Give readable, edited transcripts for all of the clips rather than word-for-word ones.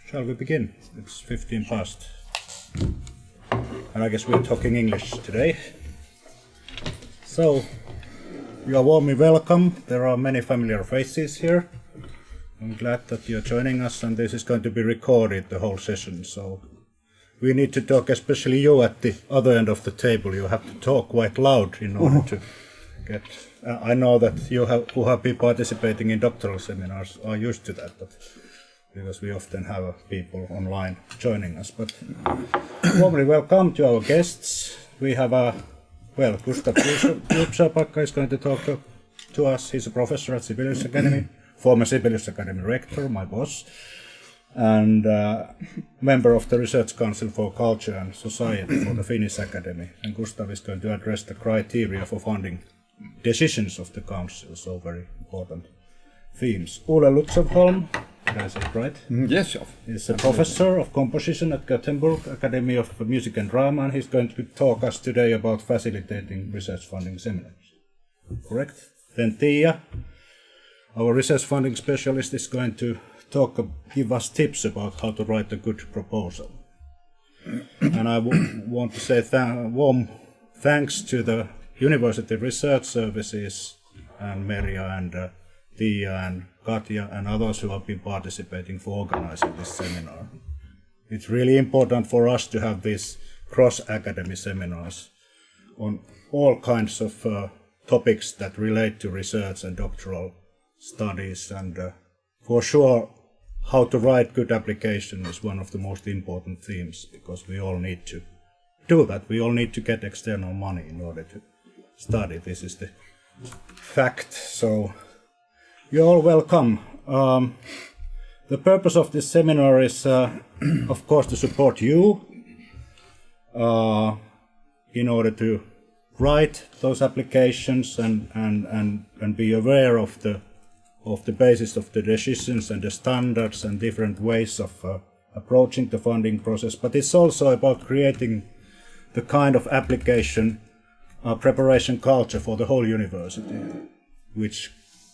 Shall we begin? It's 15 past. And I guess we're talking English today. So, you are warmly welcome. There are many familiar faces here. I'm glad that you're joining us, and this is going to be recorded, the whole session. So, we need to talk, especially you at the other end of the table. You have to talk quite loud in order to get... I know that you who have been participating in doctoral seminars are used to that, but because we often have people online joining us. But warmly welcome to our guests. We have Gustav Djupsjöbacka is going to talk to us. He's a professor at Sibelius Academy, former Sibelius Academy rector, my boss, and member of the Research Council for Culture and Society for the Finnish Academy. And Gustav is going to address the criteria for funding decisions of the Council, so very important themes. Ole Lützow-Holm, did I say it right? Yes, sure. He's a professor of composition at Gothenburg Academy of Music and Drama, and he's going to talk us today about facilitating research funding seminars. Correct? Then Tiia, our research funding specialist, is going to give us tips about how to write a good proposal. And I want to say warm thanks to the University Research Services and Merja and Tiia and Katja and others who have been participating for organizing this seminar. It's really important for us to have these cross-academy seminars on all kinds of topics that relate to research and doctoral studies, and for sure how to write good application is one of the most important themes, because we all need to do that. We all need to get external money in order to study. This is the fact. So you're all welcome. The purpose of this seminar is, of course, to support you in order to write those applications and be aware of the basis of the decisions and the standards and different ways of approaching the funding process. But it's also about creating the kind of application preparation culture for the whole university, which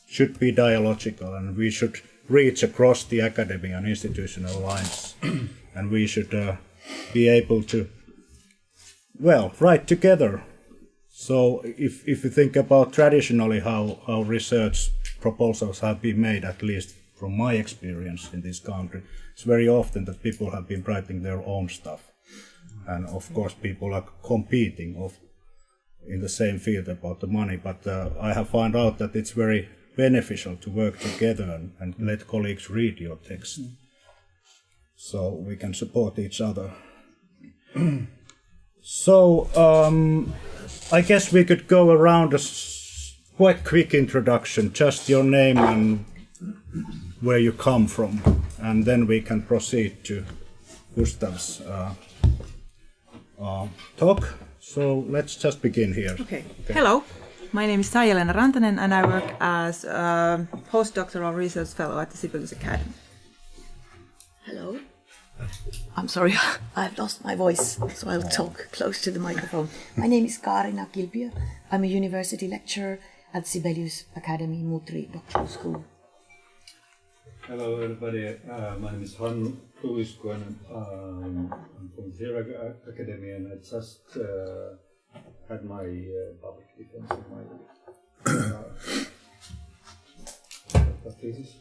should be dialogical, and we should reach across the academy and institutional lines, and we should be able to, write together. So if you think about traditionally how research proposals have been made, at least from my experience in this country, it's very often that people have been writing their own stuff. And of course people are competing in the same field about the money, but I have found out that it's very beneficial to work together and let colleagues read your text, so we can support each other. So I guess we could go around a quite quick introduction, just your name and where you come from, and then we can proceed to Gustav's talk. So let's just begin here. Okay. Hello, my name is Saija-Leena Rantanen, and I work as a postdoctoral research fellow at the Sibelius Academy. Hello. I'm sorry, I've lost my voice, so I'll talk close to the microphone. My name is Kaarina Kilpiö. I'm a university lecturer at Sibelius Academy Mutri Doctoral School. Hello everybody, my name is Hannu Tuisku, and I'm from the Sibelius Academy, and I just had my public defense in my thesis.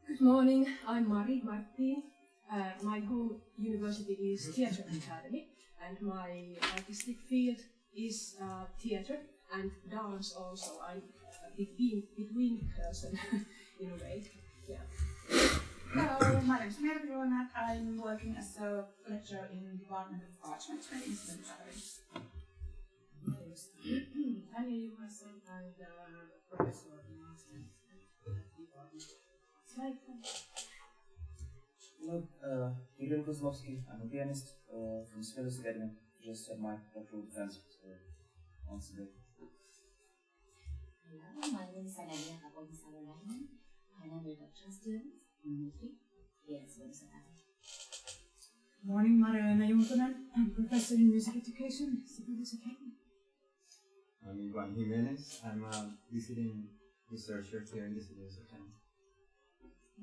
Good morning, I'm Mari Martin. My home university is Theatre Academy, and my artistic field is theatre and dance also. I'm a between person in a way. Yeah. Hello, my name is Merja Ruona. I'm working as a lecturer in the Department of Arts Management in Sibelius Academy. Tanja Juhasson, and professor of masters at the Department of Arts. Hello, Igor Kozlovsky. I'm a pianist from Sibelius Academy. Just had my doctoral defense once a day. Hello, my name is Anadia Kapogisalo-Lainen, and I'm a doctoral student in music here at Sibelius Academy. Good morning, Marja-Leena Juntunen. I'm a professor in music education at Sibelius Academy. I'm Ivan Jimenez. I'm a visiting researcher here in the city of Gothenburg.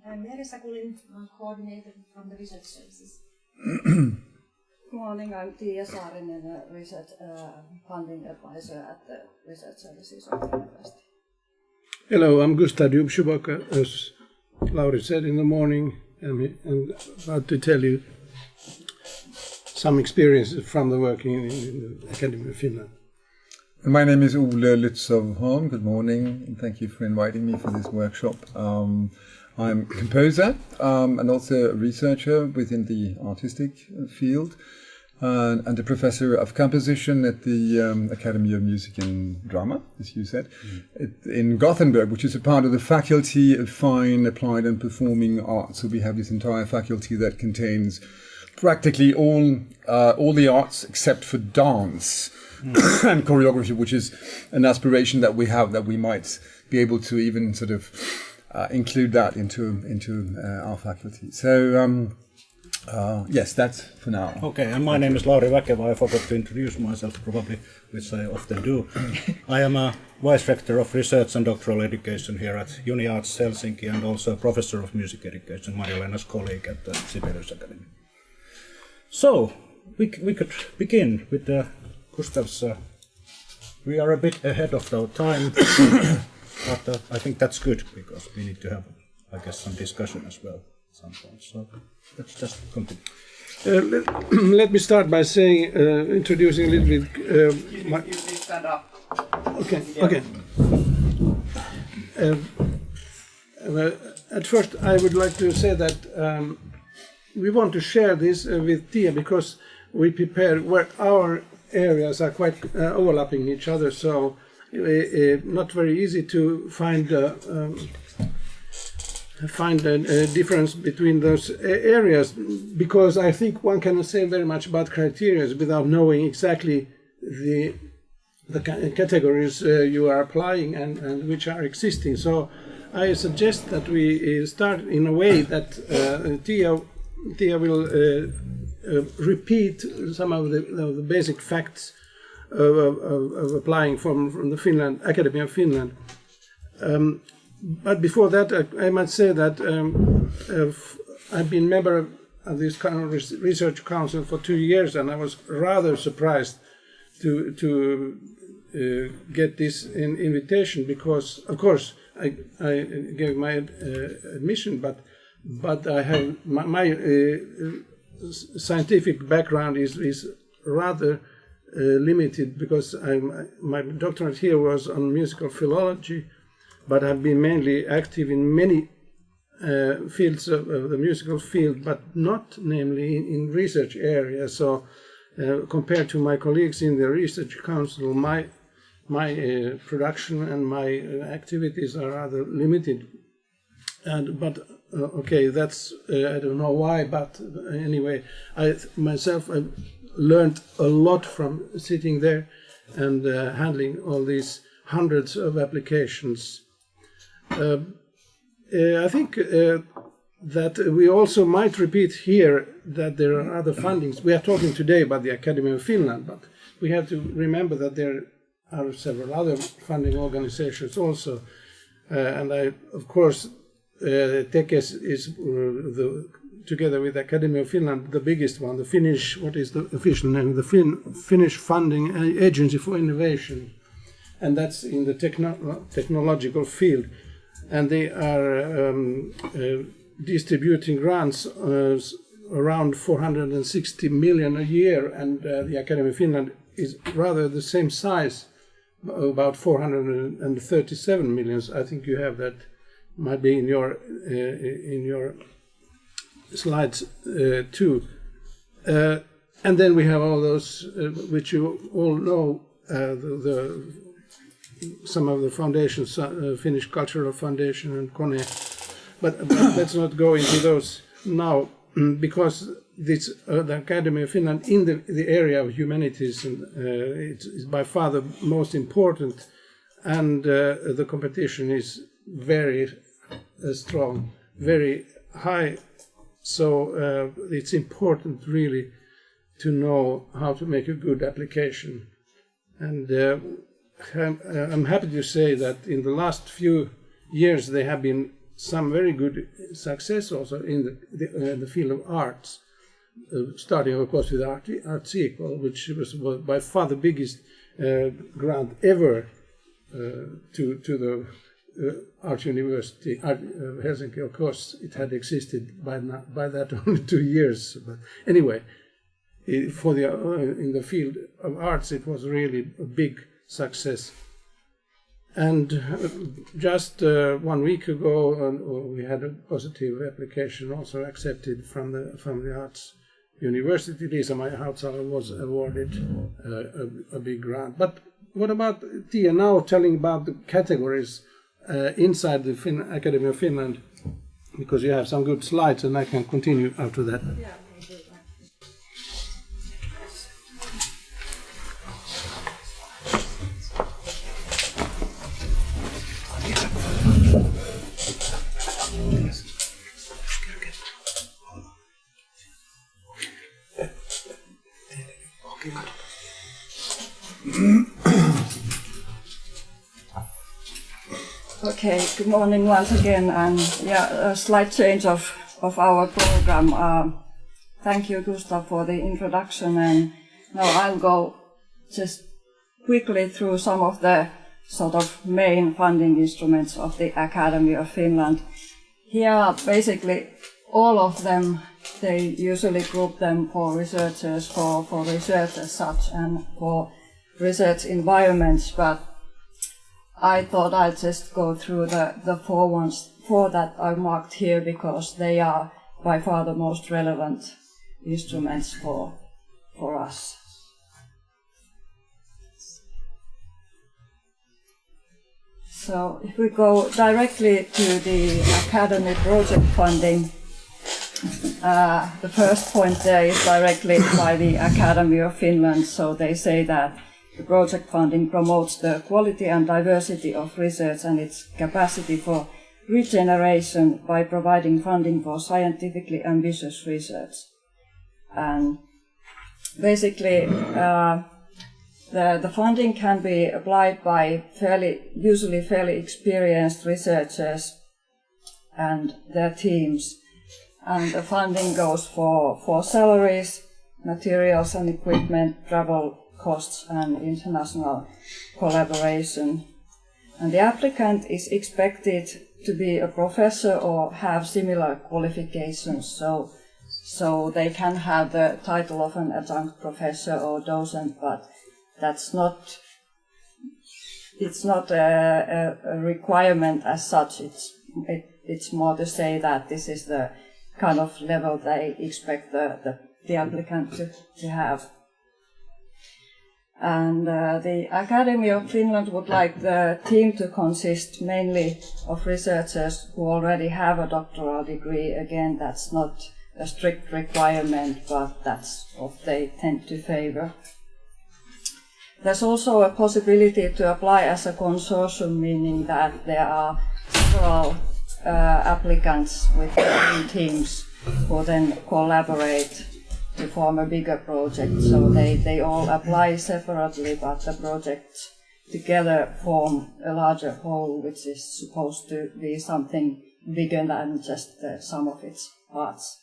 I'm Merisa Kulin, I'm coordinator from the research services. Good morning, I'm Tiia Saarinen, a research funding advisor at the research services of the university. Hello, I'm Gustav Djupsjöbacka. As Lauri said in the morning, I'm about to tell you some experiences from the working in the Academy of Finland. My name is Ole Lützow-Holm. Good morning, and thank you for inviting me for this workshop. I'm a composer and also a researcher within the artistic field, and a professor of composition at the Academy of Music and Drama, as you said, in Gothenburg, which is a part of the Faculty of Fine, Applied and Performing Arts. So we have this entire faculty that contains practically all the arts except for dance and choreography, which is an aspiration that we have, that we might be able to even sort of include that into our faculty. So yes, that's for now. Okay, and my name is Lauri Väkevä. I forgot to introduce myself, probably, which I often do. I am a Vice Rector of Research and Doctoral Education here at Uniarts Helsinki, and also a Professor of Music Education, Marjolaina's colleague at the Sibelius Academy. So, we could begin with Gustav's... we are a bit ahead of our time, but I think that's good, because we need to have, I guess, some discussion as well at some point. So, let's just continue. Let me start by saying, introducing a little bit... You stand up. Okay, okay. At first, I would like to say that we want to share this with Tiia, because we prepare where our areas are quite overlapping each other, so not very easy to find a difference between those areas, because I think one cannot say very much about criteria without knowing exactly the categories you are applying and which are existing. So I suggest that we start in a way that Tiia will repeat some of the basic facts of applying from the Academy of Finland. But before that, I might say that I've been member of this kind of research council for 2 years, and I was rather surprised to get this invitation, because, of course, I gave my admission, but I have my scientific background is rather limited, because my doctorate here was on musical philology, but I've been mainly active in many fields of the musical field, but not namely in research areas. So compared to my colleagues in the research council, my production and my activities are rather limited. But okay, that's I don't know why, but anyway, I myself learned a lot from sitting there and handling all these hundreds of applications. I think that we also might repeat here that there are other fundings. We are talking today about the Academy of Finland, but we have to remember that there are several other funding organizations also. And I, of course, Tekes is together with the Academy of Finland, the biggest one, the Finnish, what is the official name? The Finnish Funding Agency for Innovation. And that's in the technological field. And they are distributing grants around 460 million a year, and the Academy of Finland is rather the same size, about 437 million. I think you have that, might be in your slides too. And then we have all those which you all know, some of the foundations, Finnish Cultural Foundation and KONE, but let's not go into those now, because this the Academy of Finland in the area of humanities, and it is by far the most important, and the competition is very strong, very high. So it's important really to know how to make a good application, and I'm happy to say that in the last few years there have been some very good success also in the field of arts, starting of course with Art Sequel, which was by far the biggest grant ever to the Art University Helsinki. Of course, it had existed by that only 2 years, but anyway, in the field of arts, it was really a big success. And just 1 week ago, we had a positive application also accepted from the Arts University. Lisa Meijer-Hautala was awarded a big grant. But what about Tiia now telling about the categories inside the Academy of Finland? Because you have some good slides, and I can continue after that. Yeah. Okay, good morning once again, and yeah, a slight change of our program. Thank you, Gustav, for the introduction, and now I'll go just quickly through some of the sort of main funding instruments of the Academy of Finland. Here are basically all of them. They usually group them for researchers, for research as such, and for research environments, but I thought I'd just go through the four that are marked here, because they are by far the most relevant instruments for us. So if we go directly to the Academy project funding, the first point there is directly by the Academy of Finland. So they say that the project funding promotes the quality and diversity of research and its capacity for regeneration by providing funding for scientifically ambitious research. And basically, the funding can be applied by usually fairly experienced researchers and their teams. And the funding goes for salaries, materials and equipment, travel costs and international collaboration. And the applicant is expected to be a professor or have similar qualifications, so they can have the title of an adjunct professor or docent, but it's not a requirement as such. It's more to say that this is the kind of level they expect the applicant to have. And the Academy of Finland would like the team to consist mainly of researchers who already have a doctoral degree. Again, that's not a strict requirement, but that's what they tend to favor. There's also a possibility to apply as a consortium, meaning that there are several applicants with different teams who then collaborate to form a bigger project. So they all apply separately, but the projects together form a larger whole, which is supposed to be something bigger than just the sum of its parts.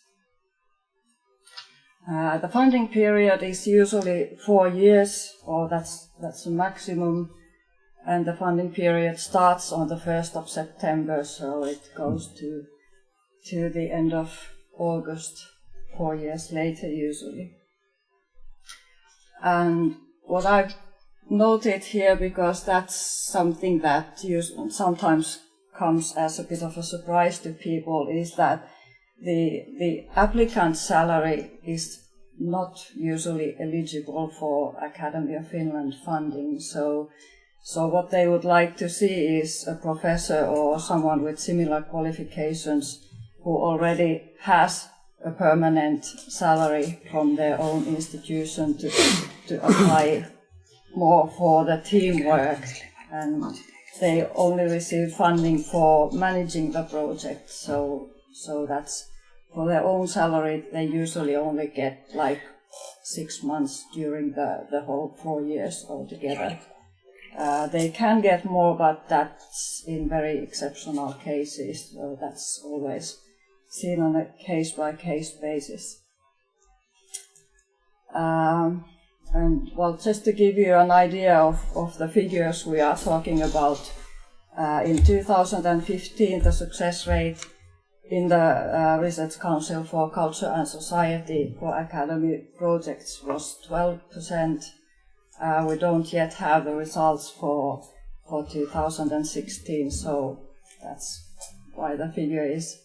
The funding period is usually 4 years, or that's the maximum, and the funding period starts on the 1st of September, so it goes to the end of August, 4 years later usually. And what I've noted here, because that's something that sometimes comes as a bit of a surprise to people, is that the applicant's salary is not usually eligible for Academy of Finland funding. So what they would like to see is a professor or someone with similar qualifications who already has a permanent salary from their own institution to apply more for the teamwork, and they only receive funding for managing the project. So that's for their own salary. They usually only get like 6 months during the whole 4 years altogether. They can get more, but that's in very exceptional cases, so that's always seen on a case-by-case basis. And well, just to give you an idea of the figures we are talking about, in 2015 the success rate in the Research Council for Culture and Society for academy projects was 12%. We don't yet have the results for 2016, so that's why the figure is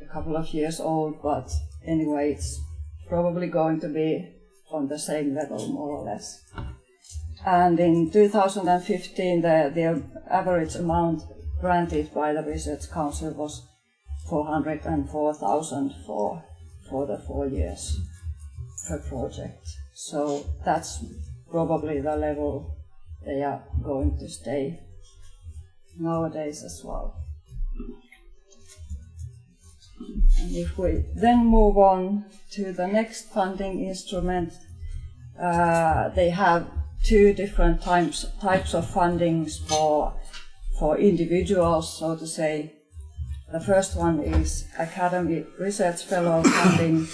a couple of years old, but anyway, it's probably going to be on the same level, more or less. And in 2015, the average amount granted by the Research Council was 404,000 for the 4 years per project. So that's probably the level they are going to stay nowadays as well. And if we then move on to the next funding instrument, they have two different types of fundings for individuals, so to say. The first one is Academy Research Fellow funding,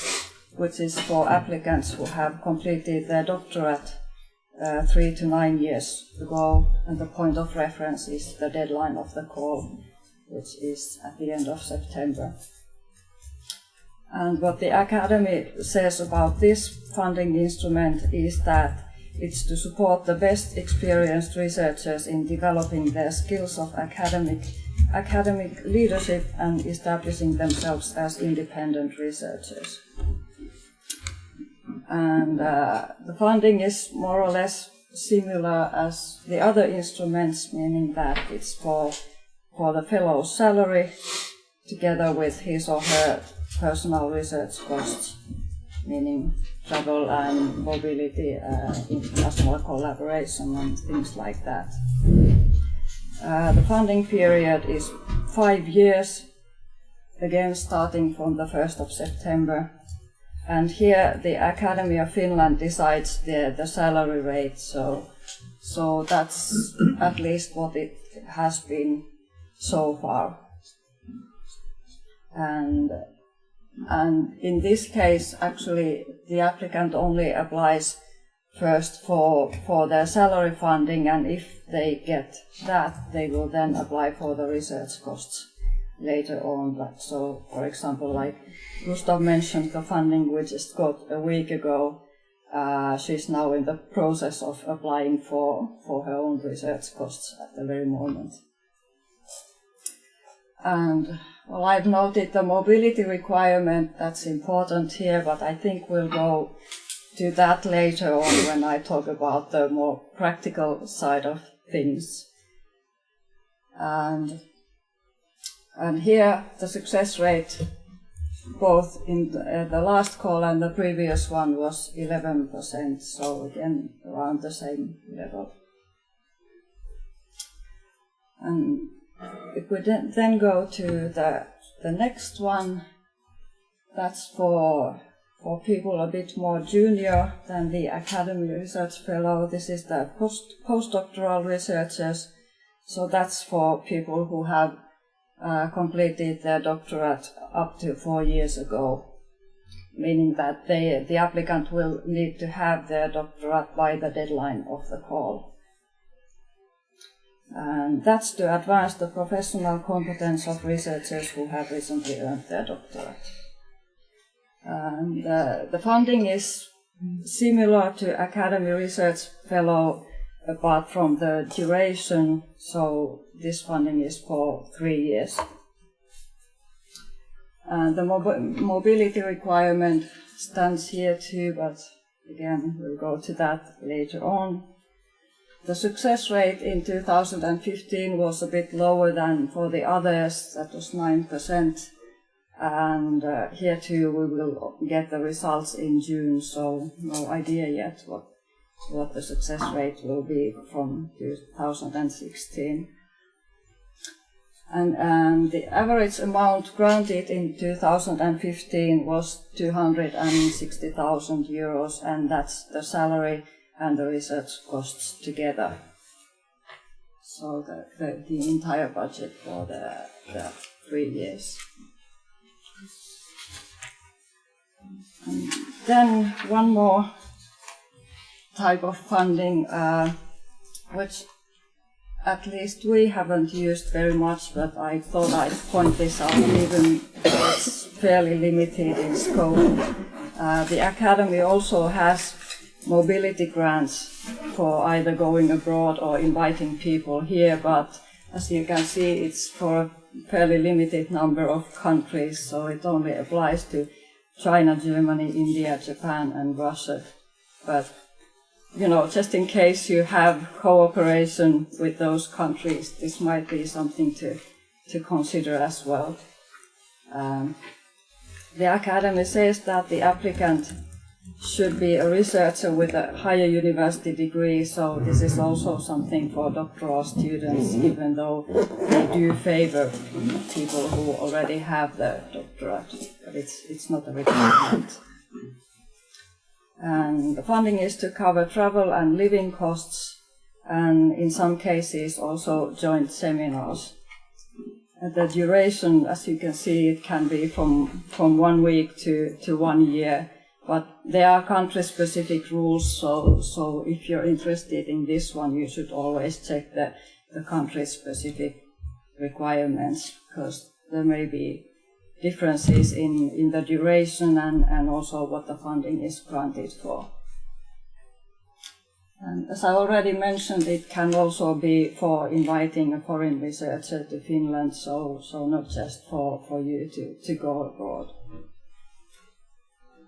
which is for applicants who have completed their doctorate 3 to 9 years ago, and the point of reference is the deadline of the call, which is at the end of September. And what the Academy says about this funding instrument is that it's to support the best experienced researchers in developing their skills of academic leadership and establishing themselves as independent researchers. And the funding is more or less similar as the other instruments, meaning that it's for the fellow's salary together with his or her personal research costs, meaning travel and mobility, international collaboration and things like that. The funding period is 5 years, again starting from the 1st of September. And here the Academy of Finland decides the salary rate, so that's at least what it has been so far. And in this case, actually, the applicant only applies first for their salary funding, and if they get that, they will then apply for the research costs later on. So, for example, like Gustav mentioned, the funding we just got a week ago, she's now in the process of applying for her own research costs at the very moment. And well, I've noted the mobility requirement, that's important here, but I think we'll go to that later on when I talk about the more practical side of things. And here the success rate, both in the last call and the previous one, was 11%, so again around the same level. And if we then go to the next one, that's for people a bit more junior than the Academy Research Fellow. This is the postdoctoral researchers, so that's for people who have completed their doctorate up to 4 years ago, meaning that the applicant will need to have their doctorate by the deadline of the call. And that's to advance the professional competence of researchers who have recently earned their doctorate. And the funding is similar to Academy Research Fellow, apart from the duration, so this funding is for 3 years. And the mobility requirement stands here too, but again, we'll go to that later on. The success rate in 2015 was a bit lower than for the others, that was 9%. And here too we will get the results in June, so no idea yet what the success rate will be from 2016. And the average amount granted in 2015 was 260,000 euros, and that's the salary and the research costs together. so the entire budget for the 3 years. And then one more type of funding, which at least we haven't used very much, but I thought I'd point this out even though it's fairly limited in scope. The Academy also has mobility grants for either going abroad or inviting people here, but as you can see, it's for a fairly limited number of countries, so it only applies to China, Germany, India, Japan, and Russia. But, you know, just in case you have cooperation with those countries, this might be something to consider as well. The Academy says that the applicant should be a researcher with a higher university degree, so this is also something for doctoral students, even though they do favor people who already have the doctorate, but it's not a requirement. And the funding is to cover travel and living costs, and in some cases also joint seminars. And the duration, as you can see, it can be from 1 week to 1 year. But there are country-specific rules, so if you're interested in this one, you should always check the country-specific requirements, because there may be differences in the duration and also what the funding is granted for. And as I already mentioned, it can also be for inviting a foreign researcher to Finland, so not just for you to go abroad.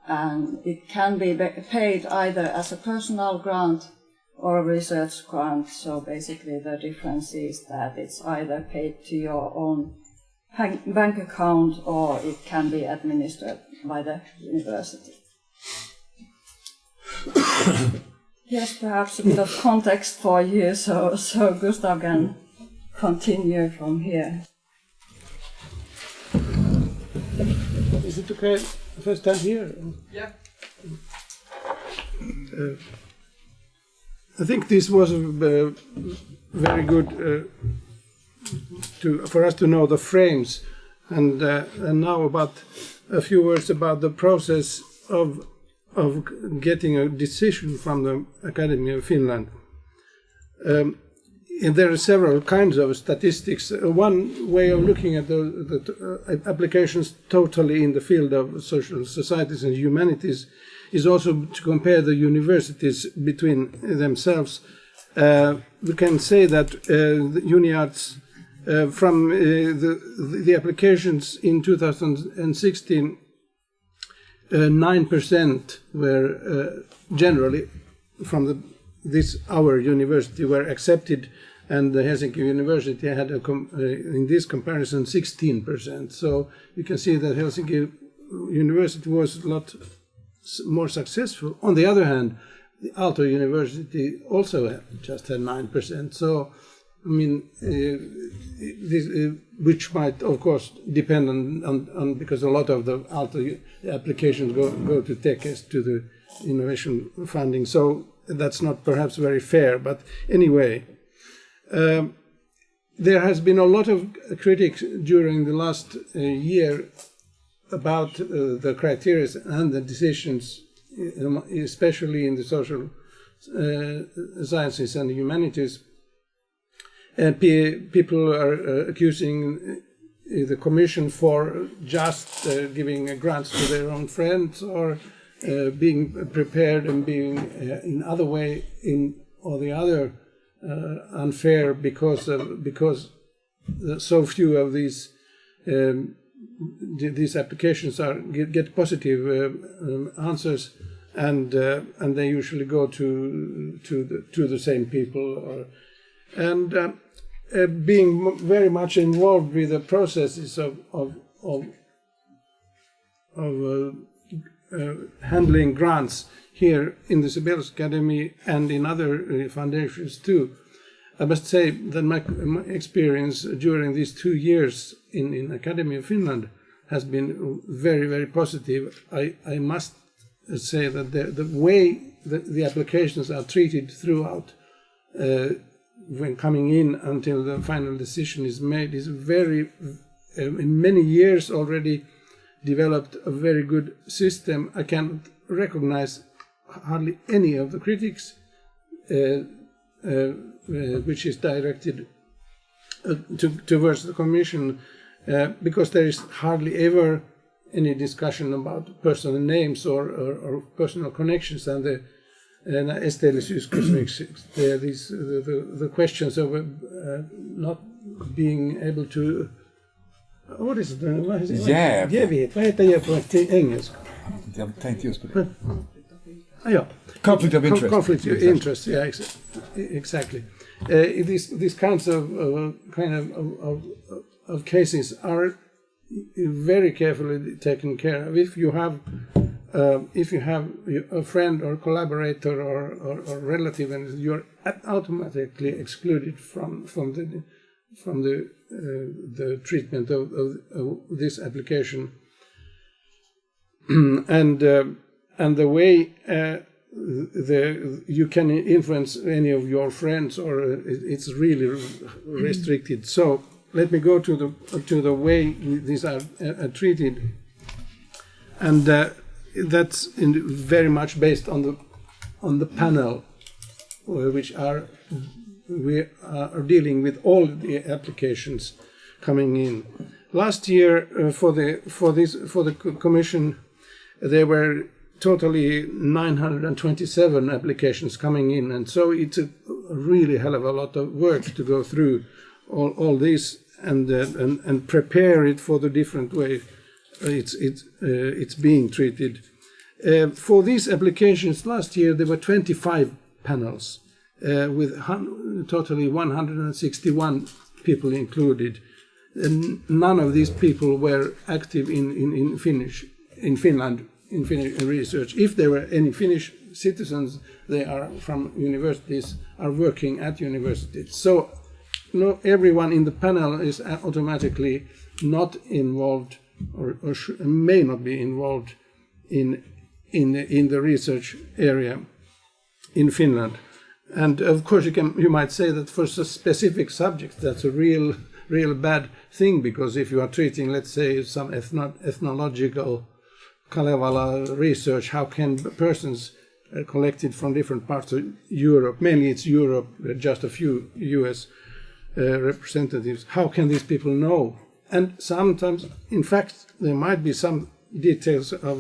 And it can be paid either as a personal grant or a research grant. So basically the difference is that it's either paid to your own bank account or it can be administered by the university. Yes, perhaps a bit of context for you, so Gustav can continue from here. Is it okay? First time here? Yeah. I think this was very good for us to know the frames, and now about a few words about the process of getting a decision from the Academy of Finland. And there are several kinds of statistics. One way of looking at the applications totally in the field of social societies and humanities is also to compare the universities between themselves. We can say that the Uniarts, from the applications in 2016, 9% were generally from our university were accepted, and the Helsinki University had in this comparison 16%. So you can see that Helsinki University was a lot more successful. On the other hand, the Aalto University also just had 9%. So I mean, which might of course depend on because a lot of the Aalto applications go to TEKES, to the innovation funding. So that's not perhaps very fair, but anyway, there has been a lot of critics during the last year about the criteria and the decisions, especially in the social sciences and humanities. And people are accusing the Commission for just giving grants to their own friends, or being prepared and being in other way or the other unfair because so few of these applications get positive answers, and they usually go to the same people, being very much involved with the processes of handling grants here in the Sibelius Academy and in other foundations too. I must say that my experience during these 2 years in Academy of Finland has been very, very positive. I must say that the way that the applications are treated throughout when coming in until the final decision is made is very, in many years already developed a very good system. I cannot recognize hardly any of the critics which is directed towards the Commission, because there is hardly ever any discussion about personal names or personal connections, and the the questions of not being able to, what is it? Jävighet. Vad heter det på engelska? Jag tänkte just på det. Ja. Conflict of interest. Conflict of interest, yeah, exactly. These kinds of cases are very carefully taken care of. If you have a friend or collaborator or relative, and you're automatically excluded from the treatment of this application, and the way you can influence any of your friends, or it's really restricted. So let me go to the way these are treated, and that's very much based on the panel, which we are dealing with all the applications coming in. Last year, for the Commission, there were totally 927 applications coming in, and so it's a really hell of a lot of work to go through all this and prepare it for the different way it's being treated. For these applications last year, there were 25 panels with totally 161 people included. And none of these people were active in Finland in Finnish research. If there were any Finnish citizens, they are from universities, are working at universities. So everyone in the panel is automatically not involved or may not be involved in the research area in Finland. And of course you might say that for specific subjects that's a real bad thing, because if you are treating, let's say, some ethnological Kalevala research, how can persons collected from different parts of Europe, mainly it's Europe, just a few US representatives, how can these people know? And sometimes, in fact, there might be some details of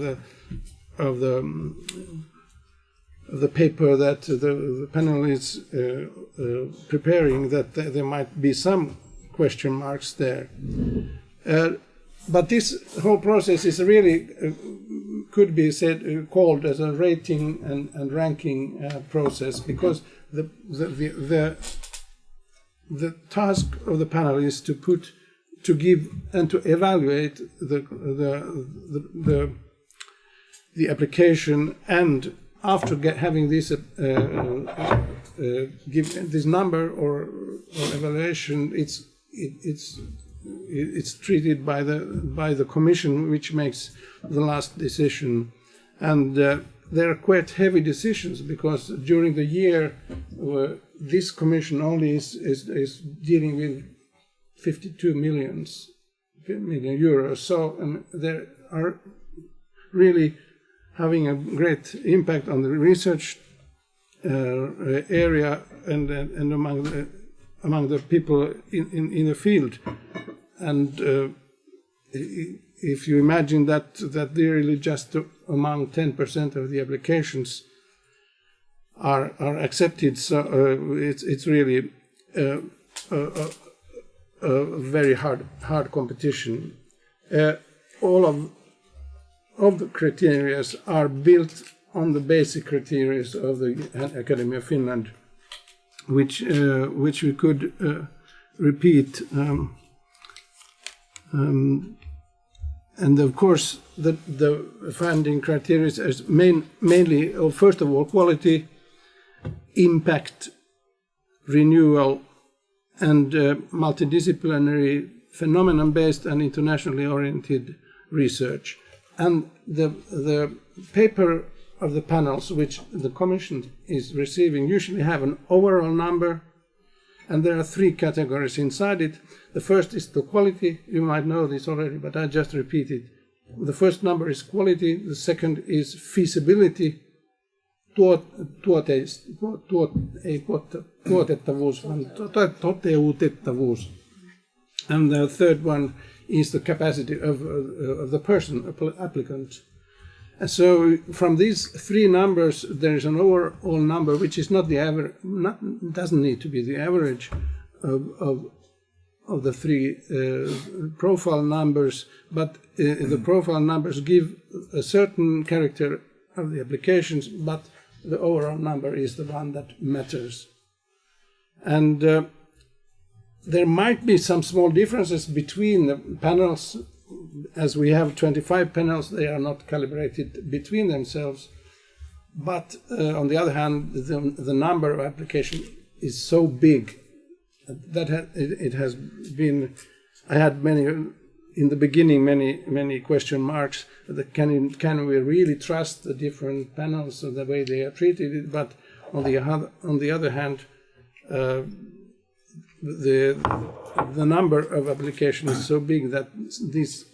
the paper that the panel is preparing, that there might be some question marks there. But this whole process is really could be called as a rating and ranking process, because the task of the panel is to give and to evaluate the application, and after having this give this number or evaluation, it's treated by the Commission, which makes the last decision. And there are quite heavy decisions, because during the year this Commission only is dealing with 52 million euros. So they are really having a great impact on the research area and among the people in the field. And if you imagine that really just among 10% of the applications are accepted, so it's really a very hard competition. All of the criteria are built on the basic criteria of the Academy of Finland, which we could repeat. And of course, the funding criteria is mainly, first of all, quality, impact, renewal, and multidisciplinary, phenomenon-based and internationally oriented research. And the paper of the panels, which the Commission is receiving, usually have an overall number, And there are 3 categories inside it. The first is the quality. You might know this already, but I just repeat it. The first number is quality. The second is feasibility. Ei tuotettavuus, vaan toteutettavuus. And the third one is the capacity of the person, applicant. And so from these 3 numbers, there is an overall number which is not the average, doesn't need to be the average of the 3 profile numbers, but the profile numbers give a certain character of the applications, but the overall number is the one that matters. And there might be some small differences between the panels. As we have 25 panels, they are not calibrated between themselves. But on the other hand, the number of applications is so big that it has been. I had in the beginning many question marks. Can we really trust the different panels and the way they are treated? But on the other hand, the number of applications is so big that these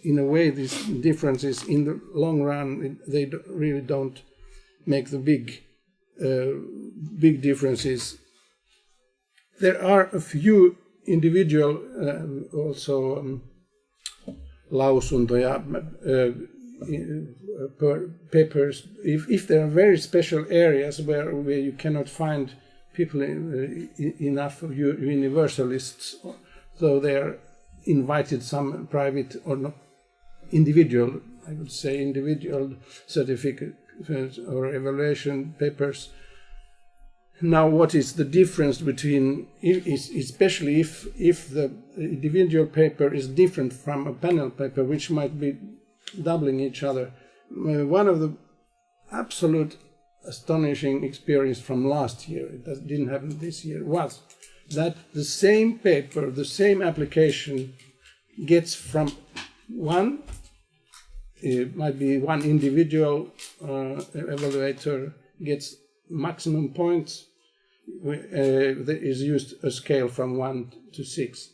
differences in the long run, they really don't make the big differences. There are a few individual lausuntoja, papers. If there are very special areas where you cannot find people enough universalists, so they are invited some private or not individual, I would say individual certificates or evaluation papers. Now, what is the difference between, especially if the individual paper is different from a panel paper, which might be doubling each other? One of the absolute astonishing experience from last year, it didn't happen this year, was that the same paper, the same application gets from one, it might be one individual evaluator gets maximum points. There is used a scale from 1 to 6.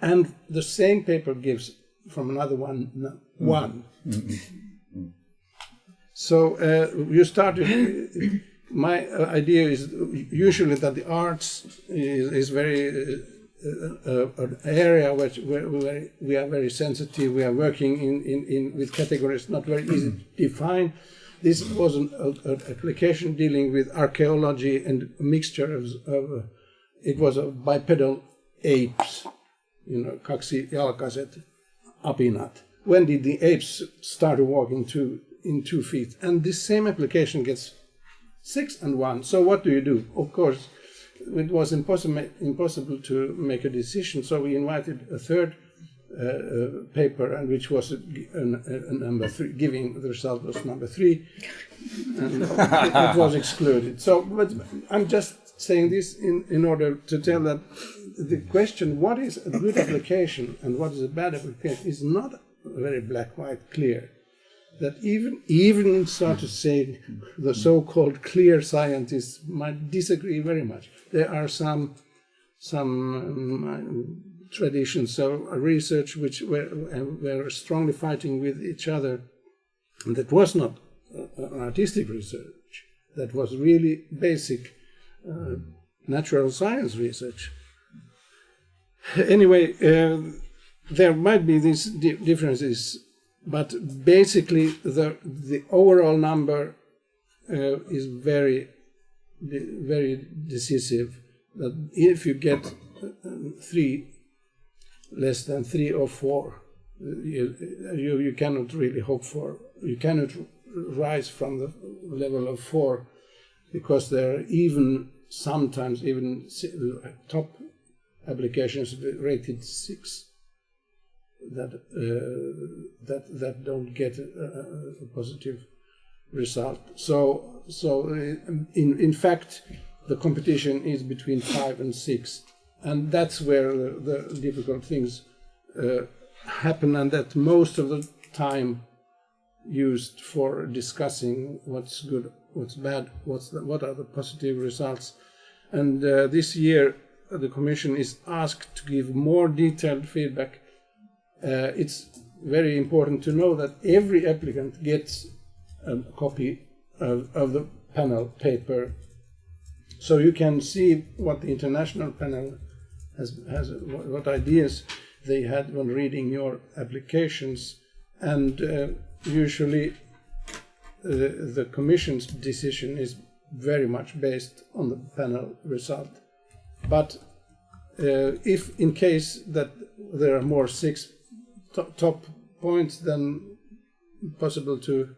And the same paper gives from another one, 1. Mm-hmm. So you started. My idea is usually that the arts is very an area where we are very sensitive. We are working in with categories not very easy to define. This was an application dealing with archaeology and a mixture of it was a bipedal apes, kaksijalkaiset apinat. When did the apes start walking in 2 feet? And this same application gets 6 and 1. So what do you do? Of course, it was impossible to make a decision. So we invited a third paper, and which was a number 3, giving the result was number 3, and it was excluded. So, but I'm just saying this in order to tell that the question, what is a good application and what is a bad application, is not very black-white clear. That even so to say, the so-called clear scientists might disagree very much. There are some traditions of research which were strongly fighting with each other. And that was not artistic research. That was really basic natural science research. Anyway, there might be these differences, but basically the overall number is very, very decisive. That if you get 3, less than 3 or 4, you cannot really hope for. You cannot rise from the level of 4, because there are sometimes even top applications rated 6 that don't get a positive result. So in fact, the competition is between 5 and 6. And that's where the difficult things happen, and that most of the time used for discussing what's good, what's bad, what are the positive results. And this year the Commission is asked to give more detailed feedback, it's very important to know that every applicant gets a copy of the panel paper, so you can see what the international panel has what ideas they had when reading your applications, and usually the Commission's decision is very much based on the panel result. But if in case that there are more 6 top points than possible to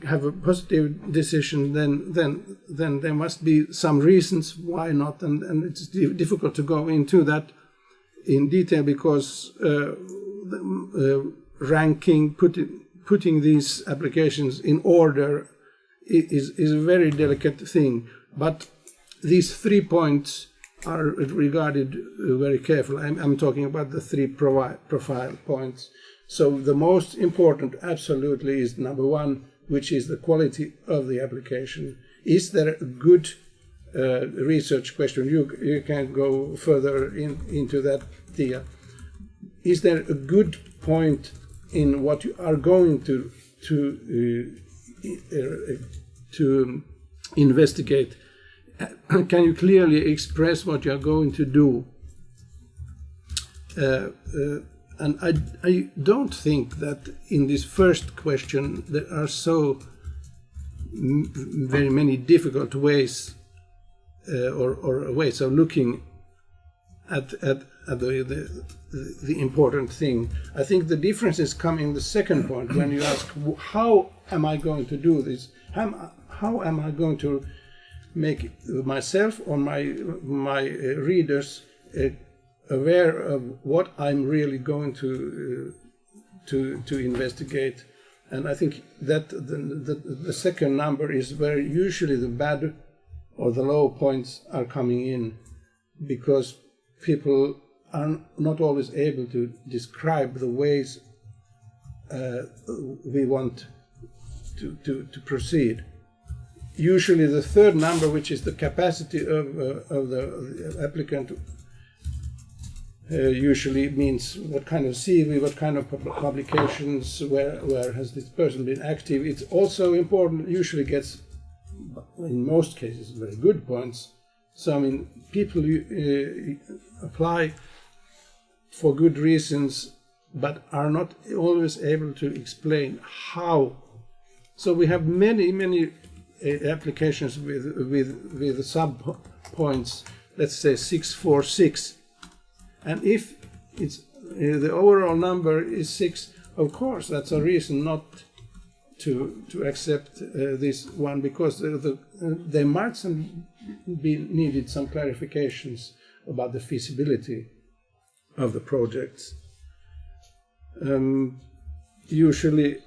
have a positive decision, then there must be some reasons why not, and it's difficult to go into that in detail because ranking, putting these applications in order is a very delicate thing. But these 3 points are regarded very carefully. I'm talking about the 3 profile points. So the most important absolutely is number 1, which is the quality of the application. Is there a good research question? You can go further into that, Tiia. Is there a good point in what you are going to investigate? Can you clearly express what you are going to do? And I don't think that in this first question there are so very many difficult ways or ways of looking at the important thing. I think the differences come in the second point when you ask, how am I going to do this? How am I going to make myself or my readers aware of what I'm really going to investigate? And I think that the second number is where usually the bad or the low points are coming in, because people are not always able to describe the ways we want to proceed. Usually the third number, which is the capacity of the applicant, usually means what kind of CV, what kind of publications, where has this person been active. It's also important, usually gets, in most cases, very good points. So, I mean, people apply for good reasons, but are not always able to explain how. So we have many applications with sub points, let's say 6, 4, 6. And if it's the overall number is 6, of course that's a reason not to accept this one, because there might be needed some clarifications about the feasibility of the projects. Usually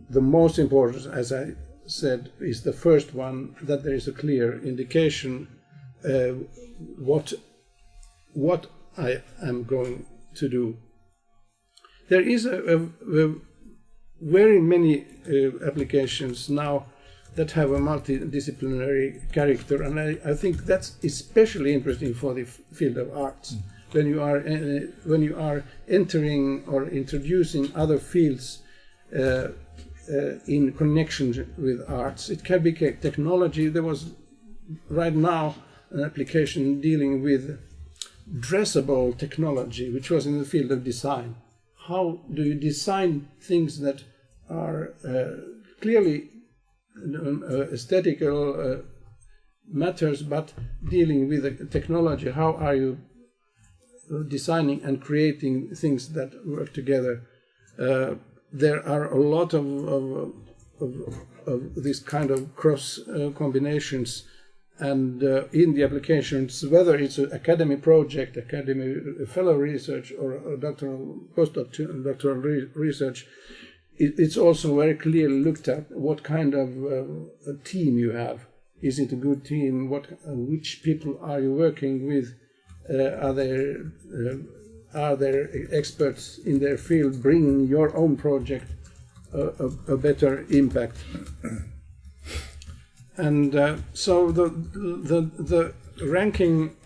the most important, as I said, is the first one, that there is a clear indication what I am going to do. There is a very many applications now that have a multidisciplinary character, and I think that's especially interesting for the field of arts. When you are entering or introducing other fields in connection with arts, it can be technology. There was right now an application dealing with dressable technology, which was in the field of design. How do you design things that are clearly aesthetical matters, but dealing with the technology? How are you designing and creating things that work together? There are a lot of this kind of cross combinations. And in the applications, whether it's an academy project, academy fellow research, or a postdoctoral research, it's also very clearly looked at what kind of a team you have. Is it a good team? Which people are you working with? Are there experts in their field bringing your own project a better impact? So the ranking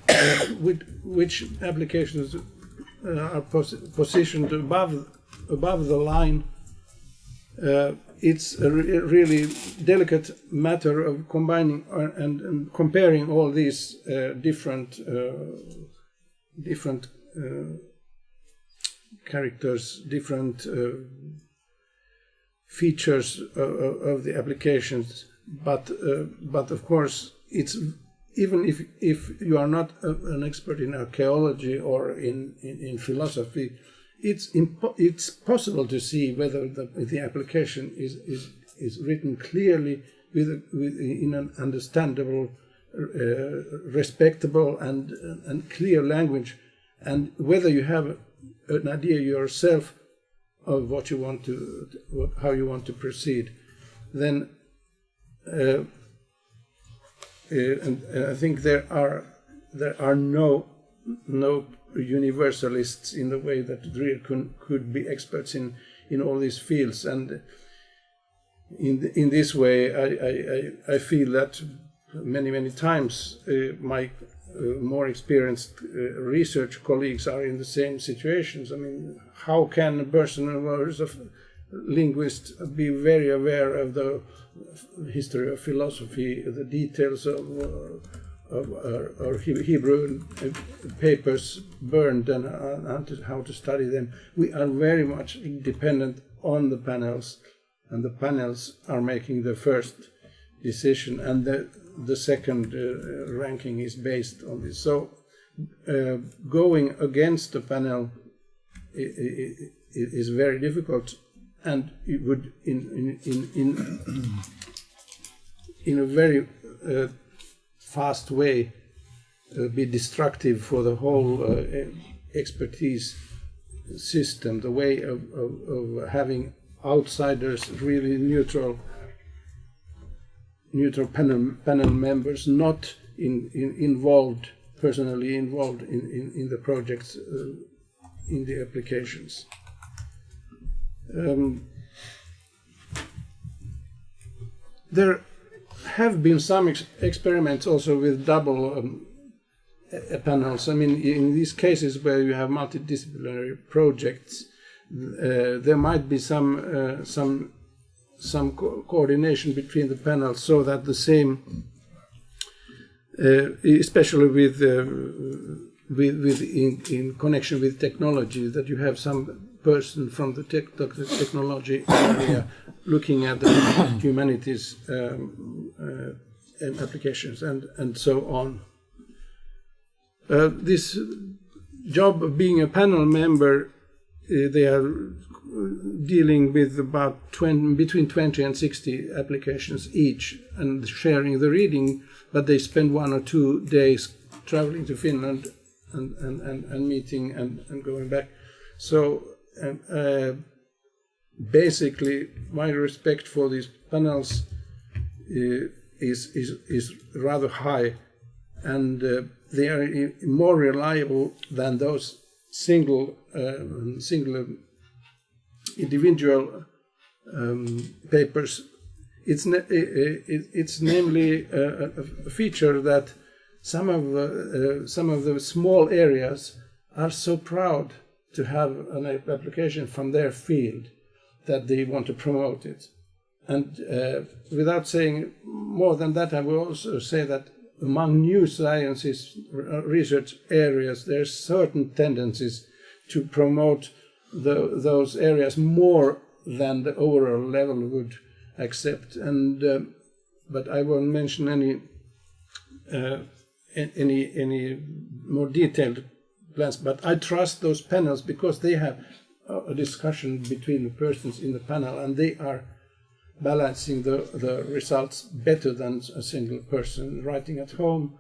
with which applications are positioned above the line, it's a really delicate matter of combining and comparing all these different characters, different features of the applications. But of course, it's even if you are not an expert in archaeology or in philosophy, it's possible to see whether the application is written clearly in an understandable, respectable and clear language, and whether you have an idea yourself of what you want to, how you want to proceed, then. And I think there are no universalists in the way that really could be experts in all these fields, and in this way I feel that many times my more experienced research colleagues are in the same situations. I mean, how can a person who is a linguist be very aware of the history of philosophy, the details of Hebrew papers burned, and how to study them? We are very much dependent on the panels, and the panels are making the first decision, and the second ranking is based on this. So going against the panel is very difficult. And it would, in a very fast way, be destructive for the whole expertise system. The way of having outsiders, really neutral panel members, not personally involved in the projects, in the applications. There have been some experiments also with double panels. I mean, in these cases where you have multidisciplinary projects, there might be some coordination between the panels, so that the same, especially in connection with technology, that you have some person from the technology area looking at the humanities and applications and so on. This job of being a panel member, they are dealing with about between 20 and 60 applications each and sharing the reading, but they spend 1 or 2 days traveling to Finland and meeting and going back. So basically, my respect for these panels is rather high, and they are more reliable than those single individual papers. It's namely a feature that some of the small areas are so proud to have an application from their field that they want to promote it. And without saying more than that, I will also say that among new sciences research areas, there are certain tendencies to promote those areas more than the overall level would accept. And but I won't mention any more detailed plans. But I trust those panels because they have a discussion between the persons in the panel, and they are balancing the results better than a single person writing at home,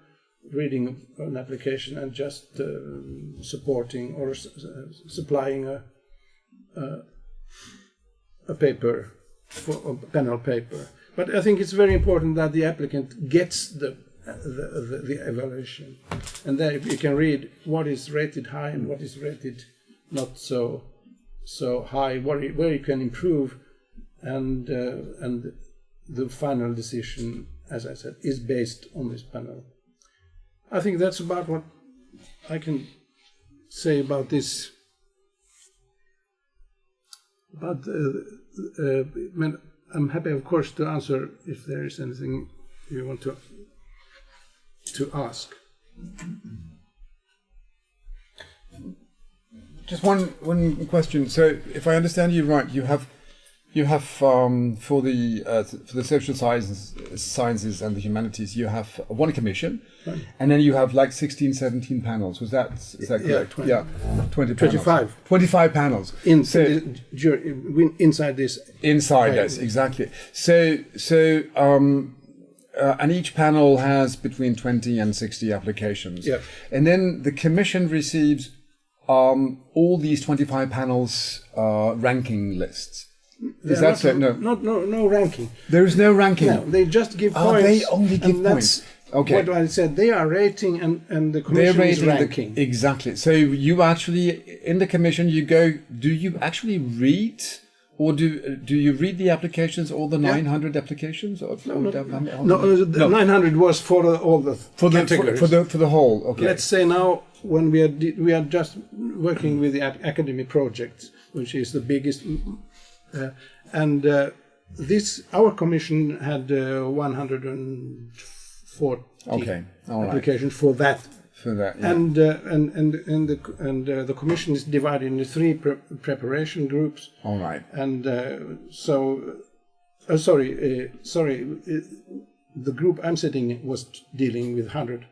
reading an application and just supporting or supplying a paper, for a panel paper. But I think it's very important that the applicant gets the evaluation, and then you can read what is rated high and what is rated not so high, where you can improve, and the final decision as I said, is based on this panel. I think that's about what I can say about this. But I'm happy, of course, to answer if there is anything you want to ask. Just one question. So, if I understand you right, you have for the social sciences and the humanities, you have one commission, right. And then you have like 16, 17 panels. Is that correct? 20. Yeah, 20 25. Panels. 25 panels. Inside this. Inside, yes, exactly. So and each panel has between 20 and 60 applications. Yeah. And then the commission receives all these 25 panels ranking lists. Is that so? No ranking. There is no ranking. No, they just give points. They only give points. Okay. What I said, they are rating and the commission is ranking. Exactly. So you actually, in the commission, you go, do you actually read, or do you read the applications, all the 900 applications? Or, no, 900 was for all the categories. For the whole, okay. Let's say now, when we are just working with the academy project, which is the biggest, our commission had 140 applications for that. Yeah. And the commission is divided into 3 preparation groups. All right. And the group I'm sitting in was dealing with 100.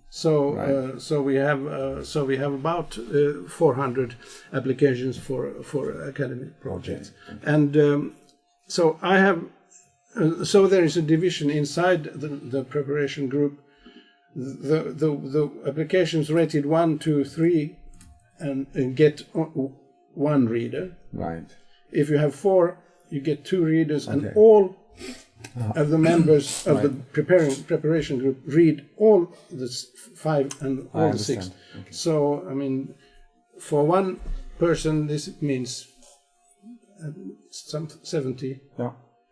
So we have about 400 applications for academic projects, and so I have so there is a division inside the preparation group. The applications rated 1, 2, 3, and get 1 reader. Right. If you have 4, you get 2 readers, and all of the members of the preparation group read all the 5 and all the 6. Okay. So, I mean, for one person, this means some 70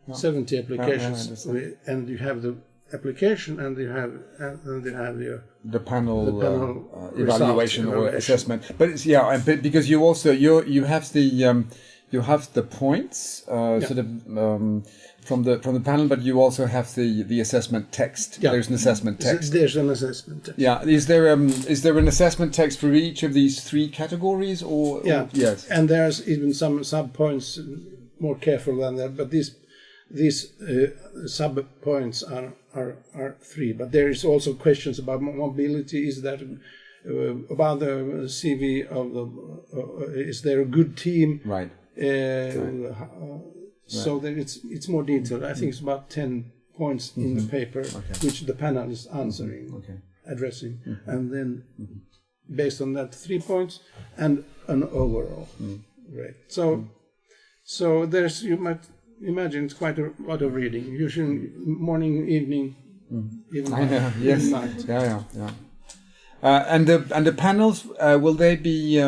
applications, and you have the application, and you have the panel evaluation or assessment. But it's, because you also you have the points sort of. From the panel, but you also have the assessment text. Yeah. There's an assessment text. There's an assessment text. Yeah. Is there an assessment text for each of these 3 categories, or? Yeah. Or, yes. And there's even some sub points more careful than that. But these sub points are 3. But there is also questions about mobility. Is that about the CV of the? Is there a good team? Right. So that it's more detailed. I think it's about 10 points in the paper, which the panel is answering, addressing, and then based on that 3 points and an overall rate. So there's, you might imagine, it's quite a lot of reading. Usually morning, evening, even night. Yeah. And the panels, will they be?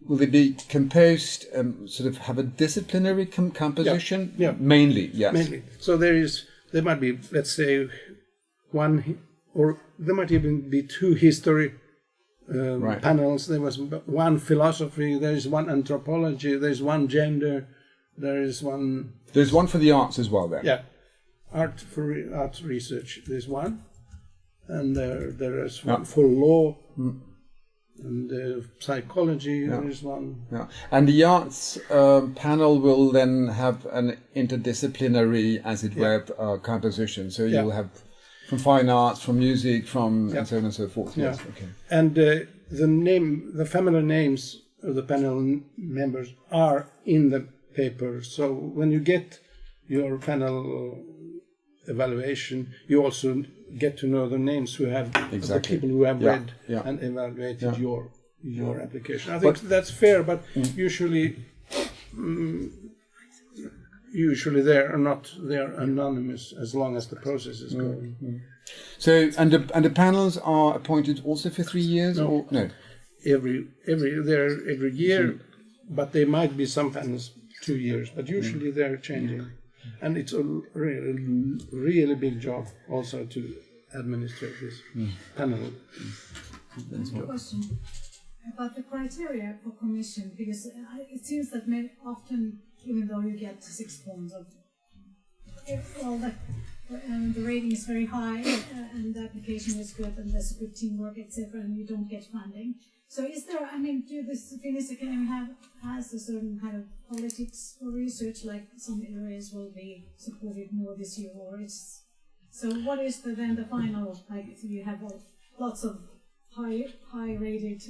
Will they be composed, sort of have a disciplinary composition? Yeah. Mainly, yes. Mainly. So there might be, let's say, 1, or there might even be 2 history panels. There was 1 philosophy, there is 1 anthropology, there is 1 gender, there is 1... There's 1 for the arts as well, then? Yeah. Art research, there's 1. And there is 1 for law. And psychology, there is 1. Yeah. And the arts panel will then have an interdisciplinary, as it were, composition. So you'll have from fine arts, from music, from and so on and so forth. Yeah. Yes. Okay. And the family names of the panel members are in the paper. So when you get your panel evaluation, you also get to know the names who have the people who have read and evaluated your application. I think that's fair, but usually they are anonymous as long as the process is going. So and the panels are appointed also for 3 years or no? Every year, but there might be some panels 2 years, but usually they're changing. And it's a really big job also to administrate this panel. A question about the criteria for commission, because it seems that often, even though you get 6 points of all that, and the rating is very high, and the application is good, and there's a good teamwork, etc., and you don't get funding. So is there, do this Finnish Academy has a certain kind of politics for research, like some areas will be supported more this year, or it's, so what is then the final, like if you have lots of high rated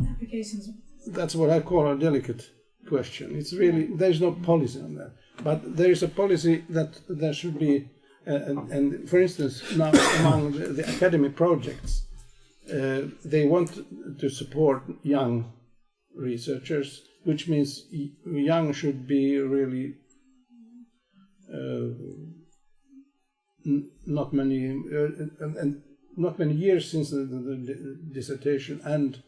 applications? That's what I call a delicate question. It's really, there's no policy on that, but there is a policy that there should be, and for instance, now among the academy projects, they want to support young researchers, which means young should be really not many years since the dissertation, and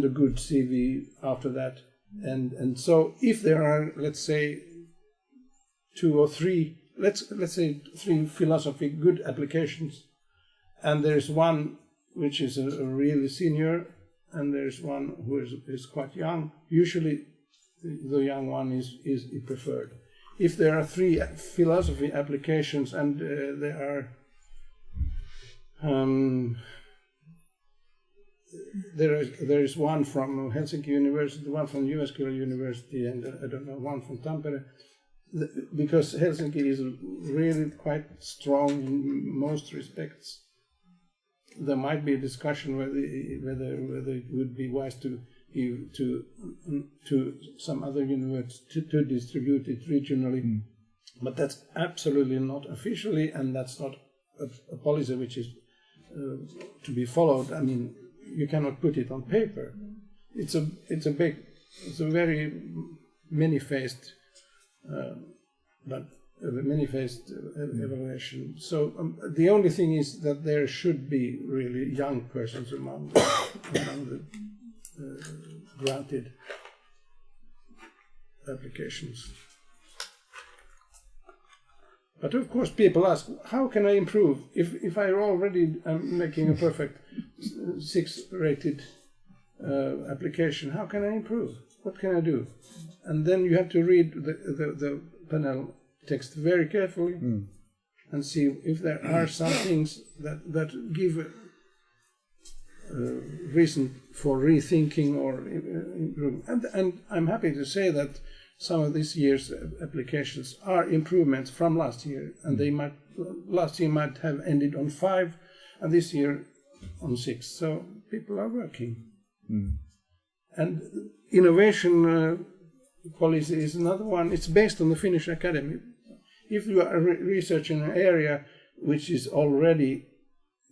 a good CV after that, and so if there are, let's say, 2 or 3, let's say 3 philosophy good applications, and there's one which is a really senior, and there's one who is quite young. Usually, the young one is preferred. If there are 3 philosophy applications, and there is one from Helsinki University, one from Jyväskylä University, and I don't know, one from Tampere, because Helsinki is really quite strong in most respects. There might be a discussion whether it would be wise to give to some other university to distribute it regionally, but that's absolutely not officially, and that's not a policy which is to be followed. I mean, you cannot put it on paper. It's a very many-faced, many-faced evaluation. So the only thing is that there should be really young persons among the granted applications. But of course people ask, how can I improve? If I already am making a perfect 6-rated application, how can I improve? What can I do? And then you have to read the panel text very carefully and see if there are some things that give reason for rethinking or improvement. And I'm happy to say that some of this year's applications are improvements from last year, and last year might have ended on 5, and this year on 6. So people are working. And innovation policy is another one. It's based on the Finnish Academy. If you are researching an area which is already,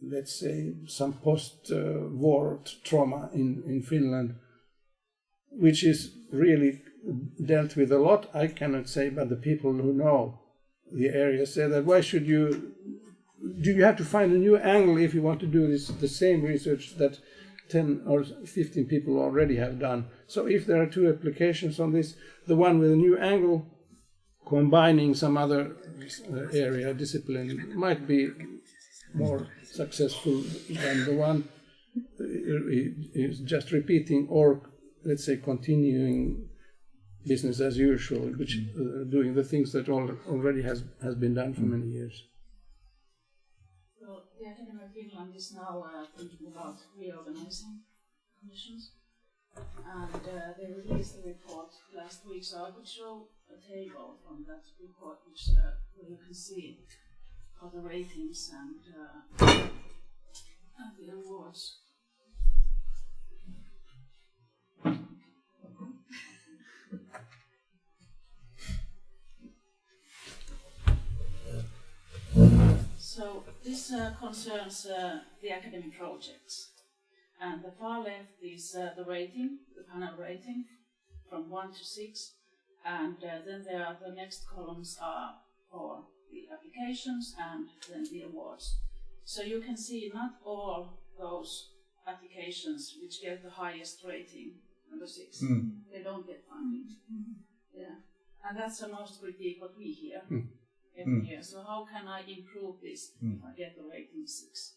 let's say, some post-war trauma in Finland, which is really dealt with a lot, I cannot say, but the people who know the area say that do you have to find a new angle if you want to do the same research that 10 or 15 people already have done. So if there are 2 applications on this, the one with a new angle combining some other area discipline might be more successful than the one is just repeating, or let's say continuing business as usual, which doing the things that already has been done for many years. Well, the Academy of Finland is now thinking about reorganizing commissions, and they released the report last week, so I could show a table from that report where you can see all the ratings and the awards. So this concerns the academic projects, and the far left is the rating, the panel rating, from 1 to 6, and then the next columns are for the applications and then the awards. So you can see not all those applications which get the highest rating, number 6, they don't get funding. Yeah, And that's the most critique what we hear every year. So how can I improve this if I get the rating 6?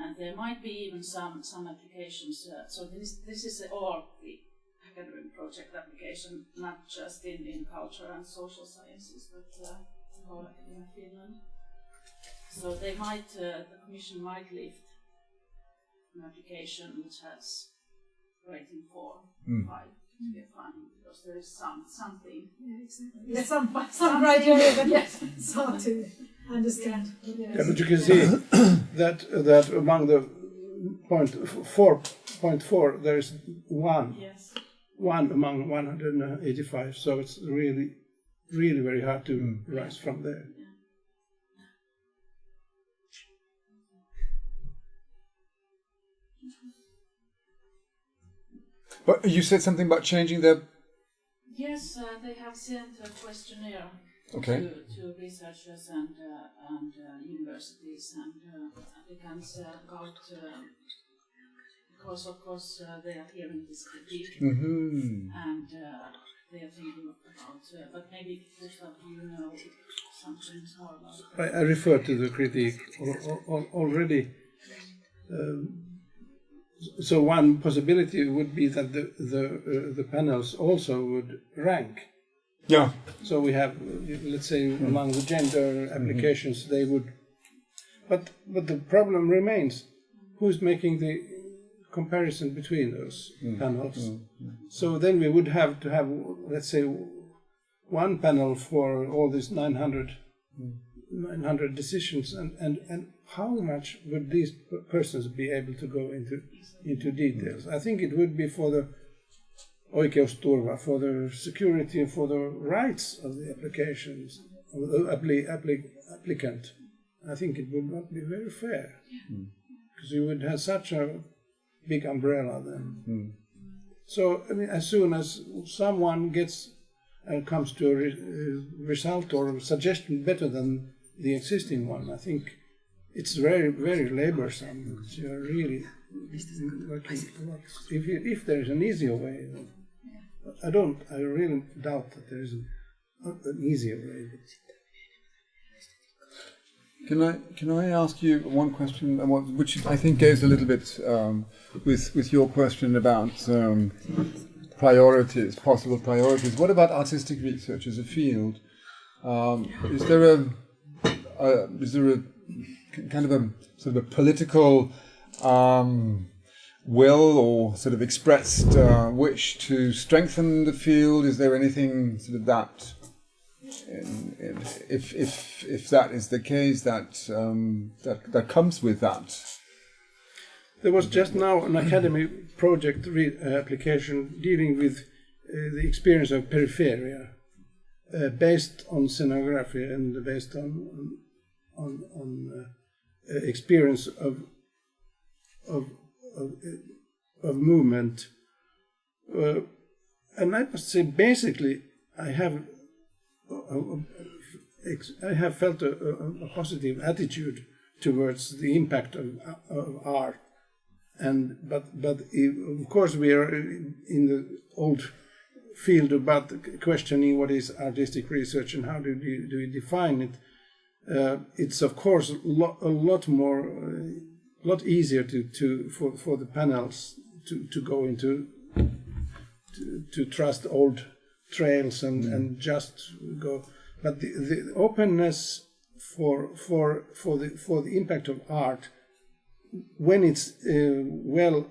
And there might be even some applications. So this is all the academic project application, not just in culture and social sciences, but the whole academia of Finland. So they might, the Commission might lift an application which has rating 4, 5 to get funding, because there is something. Yeah, exactly. There's some criteria that it's hard to understand. Yeah, but you can see that among the 4.4 there is one among 185. So it's really very hard to rise from there. But you said something about changing the... Yes, they have sent a questionnaire to researchers and universities and applicants about, because of course they are hearing this critique and they are thinking about, but maybe Gustav, you know something more about it. I referred to the critique already. So one possibility would be that the panels also would rank. Yeah. So we have, let's say, among the gender applications, they would. But the problem remains: who's making the comparison between those panels? So then we would have to have, let's say, one panel for all these 900 decisions, and how much would these persons be able to go into details? I think it would be for the oikeusturva, for the security, for the rights of the applications, of the applicant. I think it would not be very fair, because you would have such a big umbrella then. So, I mean, as soon as someone gets and comes to a result or a suggestion better than the existing one, I think it's very, very laborsome. You're really working a lot. If there is an easier way, I really doubt that there is an easier way. Can I ask you one question, which I think goes a little bit with your question about priorities, possible priorities? What about artistic research as a field? Is there a kind of a sort of a political will or sort of expressed wish to strengthen the field? Is there anything sort of that, if that is the case, that comes with that? There was just now an academy project application dealing with the experience of peripheria, based on scenography and based on experience of movement, and I must say, basically, I have felt a positive attitude towards the impact of art, but of course we are in the old field about questioning what is artistic research and how do we define it. It's of course a lot easier for the panels to go into to trust old trails and just go, but the openness for the impact of art, when it's well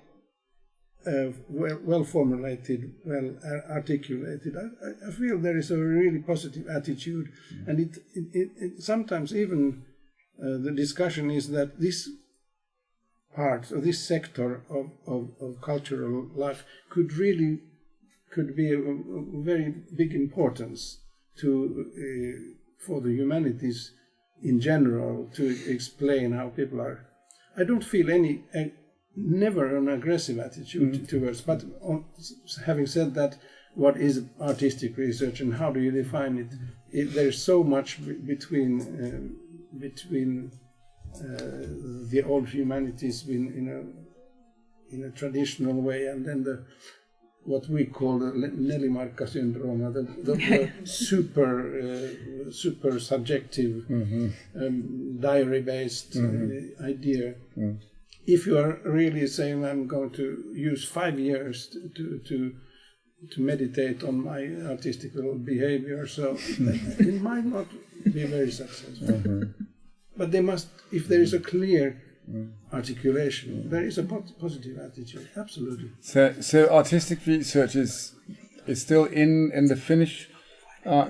formulated, well articulated, I feel there is a really positive attitude, and it sometimes even the discussion is that this part or this sector of cultural life could be a very big importance for the humanities in general, to explain how people are. I don't feel never an aggressive attitude towards, but having said that, what is artistic research and how do you define it? There's so much between the old humanities in a traditional way, and then what we call the Nelimarkka syndrome, the super subjective diary-based idea. If you are really saying I'm going to use 5 years to meditate on my artistical behavior, so it might not be very successful. But they must, if there is a clear articulation, there is a positive attitude, absolutely. So artistic research is still in the Finnish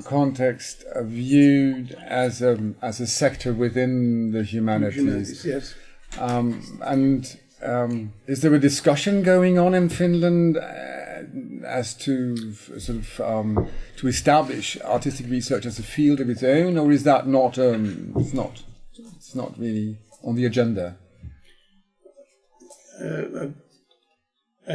context viewed as a sector within the humanities. Yes. Is there a discussion going on in Finland as to sort of to establish artistic research as a field of its own, or is that not? It's not really on the agenda.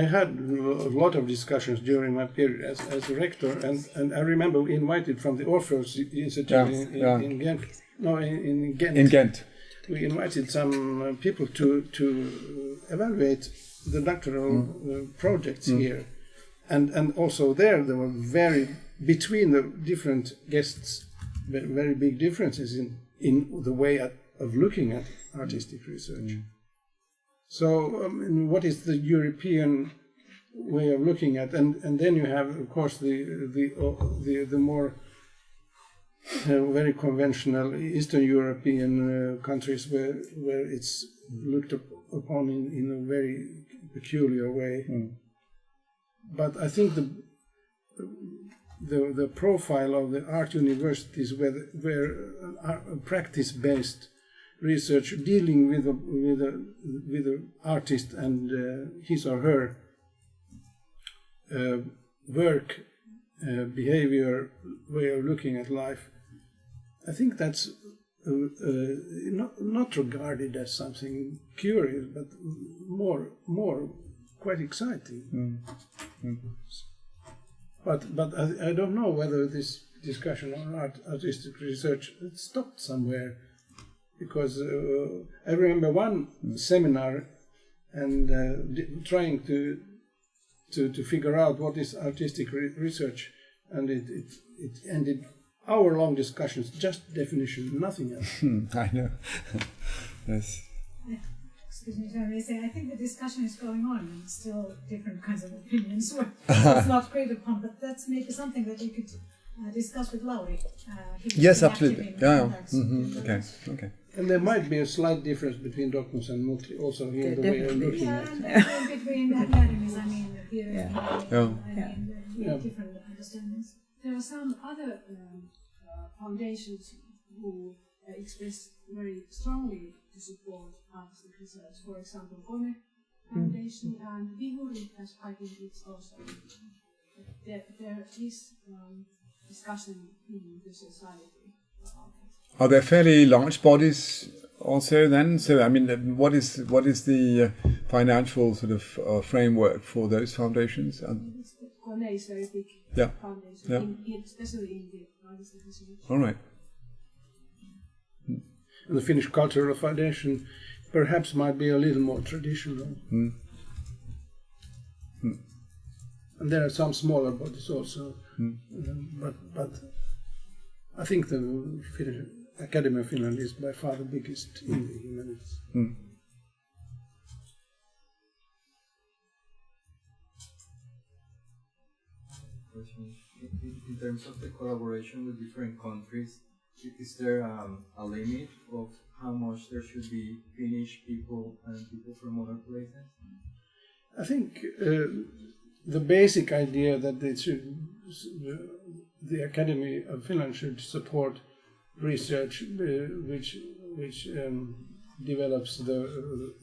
I had a lot of discussions during my period as a rector, and I remember we invited from the Orpheus Institute in Ghent. No, in Ghent. In Ghent. We invited some people to evaluate the doctoral projects here, and also there were between the different guests very big differences in the way of looking at artistic research. So what is the European way of looking at, and then you have, of course, the more very conventional Eastern European countries where it's looked upon in a very peculiar way. But I think the profile of the art universities where practice-based research dealing with the artist and his or her work, behavior, way of looking at life, I think that's not regarded as something curious, but more quite exciting. But I don't know whether this discussion on artistic research stopped somewhere, because I remember one seminar and trying to figure out what is artistic research, and it ended hour-long discussions, just definition, nothing else. I know. Yes. Excuse me, shall I say, I think the discussion is going on, and still different kinds of opinions. It's not agreed upon, but that's maybe something that you could discuss with Lauri. Yes, absolutely. Yeah. Okay. And there might be a slight difference between Dokmus and Mutri also here, the way of looking at it. And between academies, I mean, here different understandings. There are some other foundations who express very strongly to support artistic research. For example, Kone Foundation and Vihuri, as I think it's also. There is discussion in the society about it. Are there fairly large bodies also then? So I mean, what is the financial sort of framework for those foundations? Kone is very big foundation, especially in the artistic research. All right. The Finnish Cultural Foundation perhaps might be a little more traditional. And there are some smaller bodies also. But I think the Finnish Academy of Finland is by far the biggest in the humanities. In terms of the collaboration with different countries, is there a limit of how much there should be Finnish people and people from other places? I think the basic idea that the Academy of Finland should support research which develops the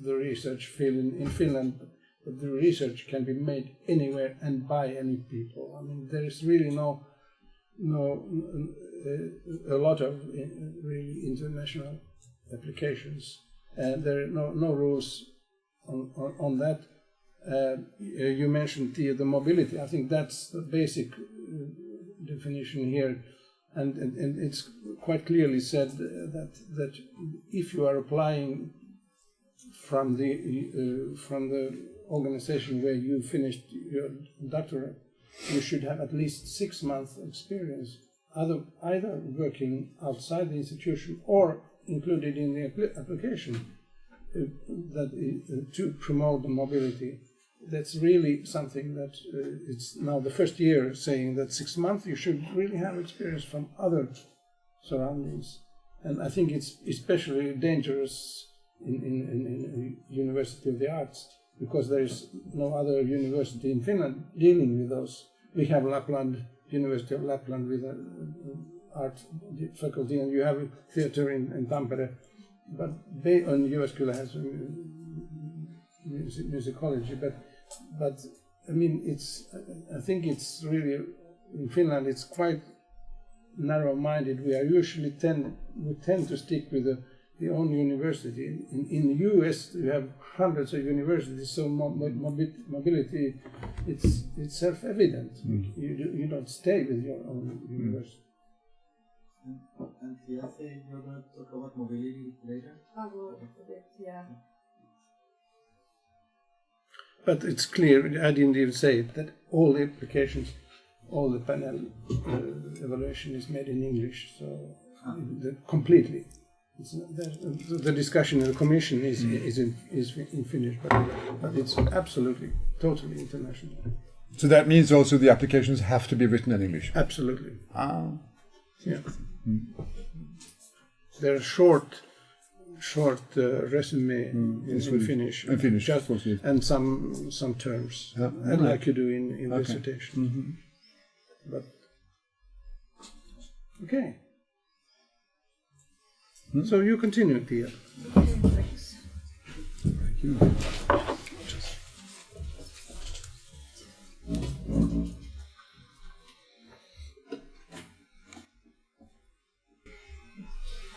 research field in Finland. But the research can be made anywhere and by any people. I mean, there is really a lot of really international applications, and there are no rules on that. You mentioned the mobility. I think that's the basic definition here, and it's quite clearly said that if you are applying from the organization where you finished your doctorate, you should have at least 6 months experience, either working outside the institution or included in the application to promote the mobility. That's really something that it's now the first year saying that 6 months you should really have experience from other surroundings. And I think it's especially dangerous in University of the Arts, because there is no other university in Finland dealing with those. We have Lapland, University of Lapland with an art faculty, and you have a theatre in Tampere, but they on Jyväskylä has musicology. But I mean, I think it's really in Finland it's quite narrow-minded. We are usually tend to stick with the own university. In the US, you have hundreds of universities, so mobility it's self-evident. You don't stay with your own university. And Tiia, you're going to talk about mobility later? I will a bit, yeah. But it's clear, I didn't even say it, that all the applications, all the panel evaluation is made in English, so completely. The discussion in the commission is in Finnish, but it's absolutely, totally international. So that means also the applications have to be written in English? Absolutely. Yeah. There are short resume in Finnish, and some terms, like you do in dissertation. But okay. So you continue, Tiia. Thanks. Thank you.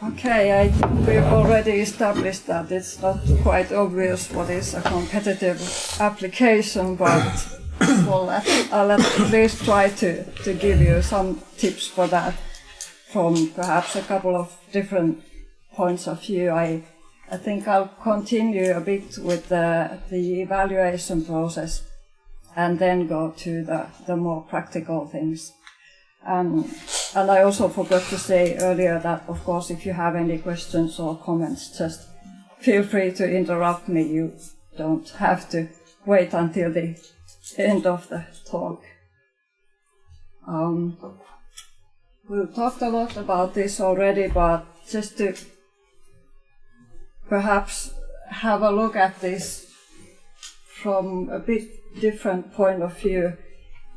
Okay, I think we've already established that it's not quite obvious what is a competitive application, but well, I'll at least try to give you some tips for that from perhaps a couple of different points of view. I think I'll continue a bit with the evaluation process and then go to the more practical things. And I also forgot to say earlier that, of course, if you have any questions or comments, just feel free to interrupt me. You don't have to wait until the end of the talk. We've talked a lot about this already, but just to perhaps have a look at this from a bit different point of view,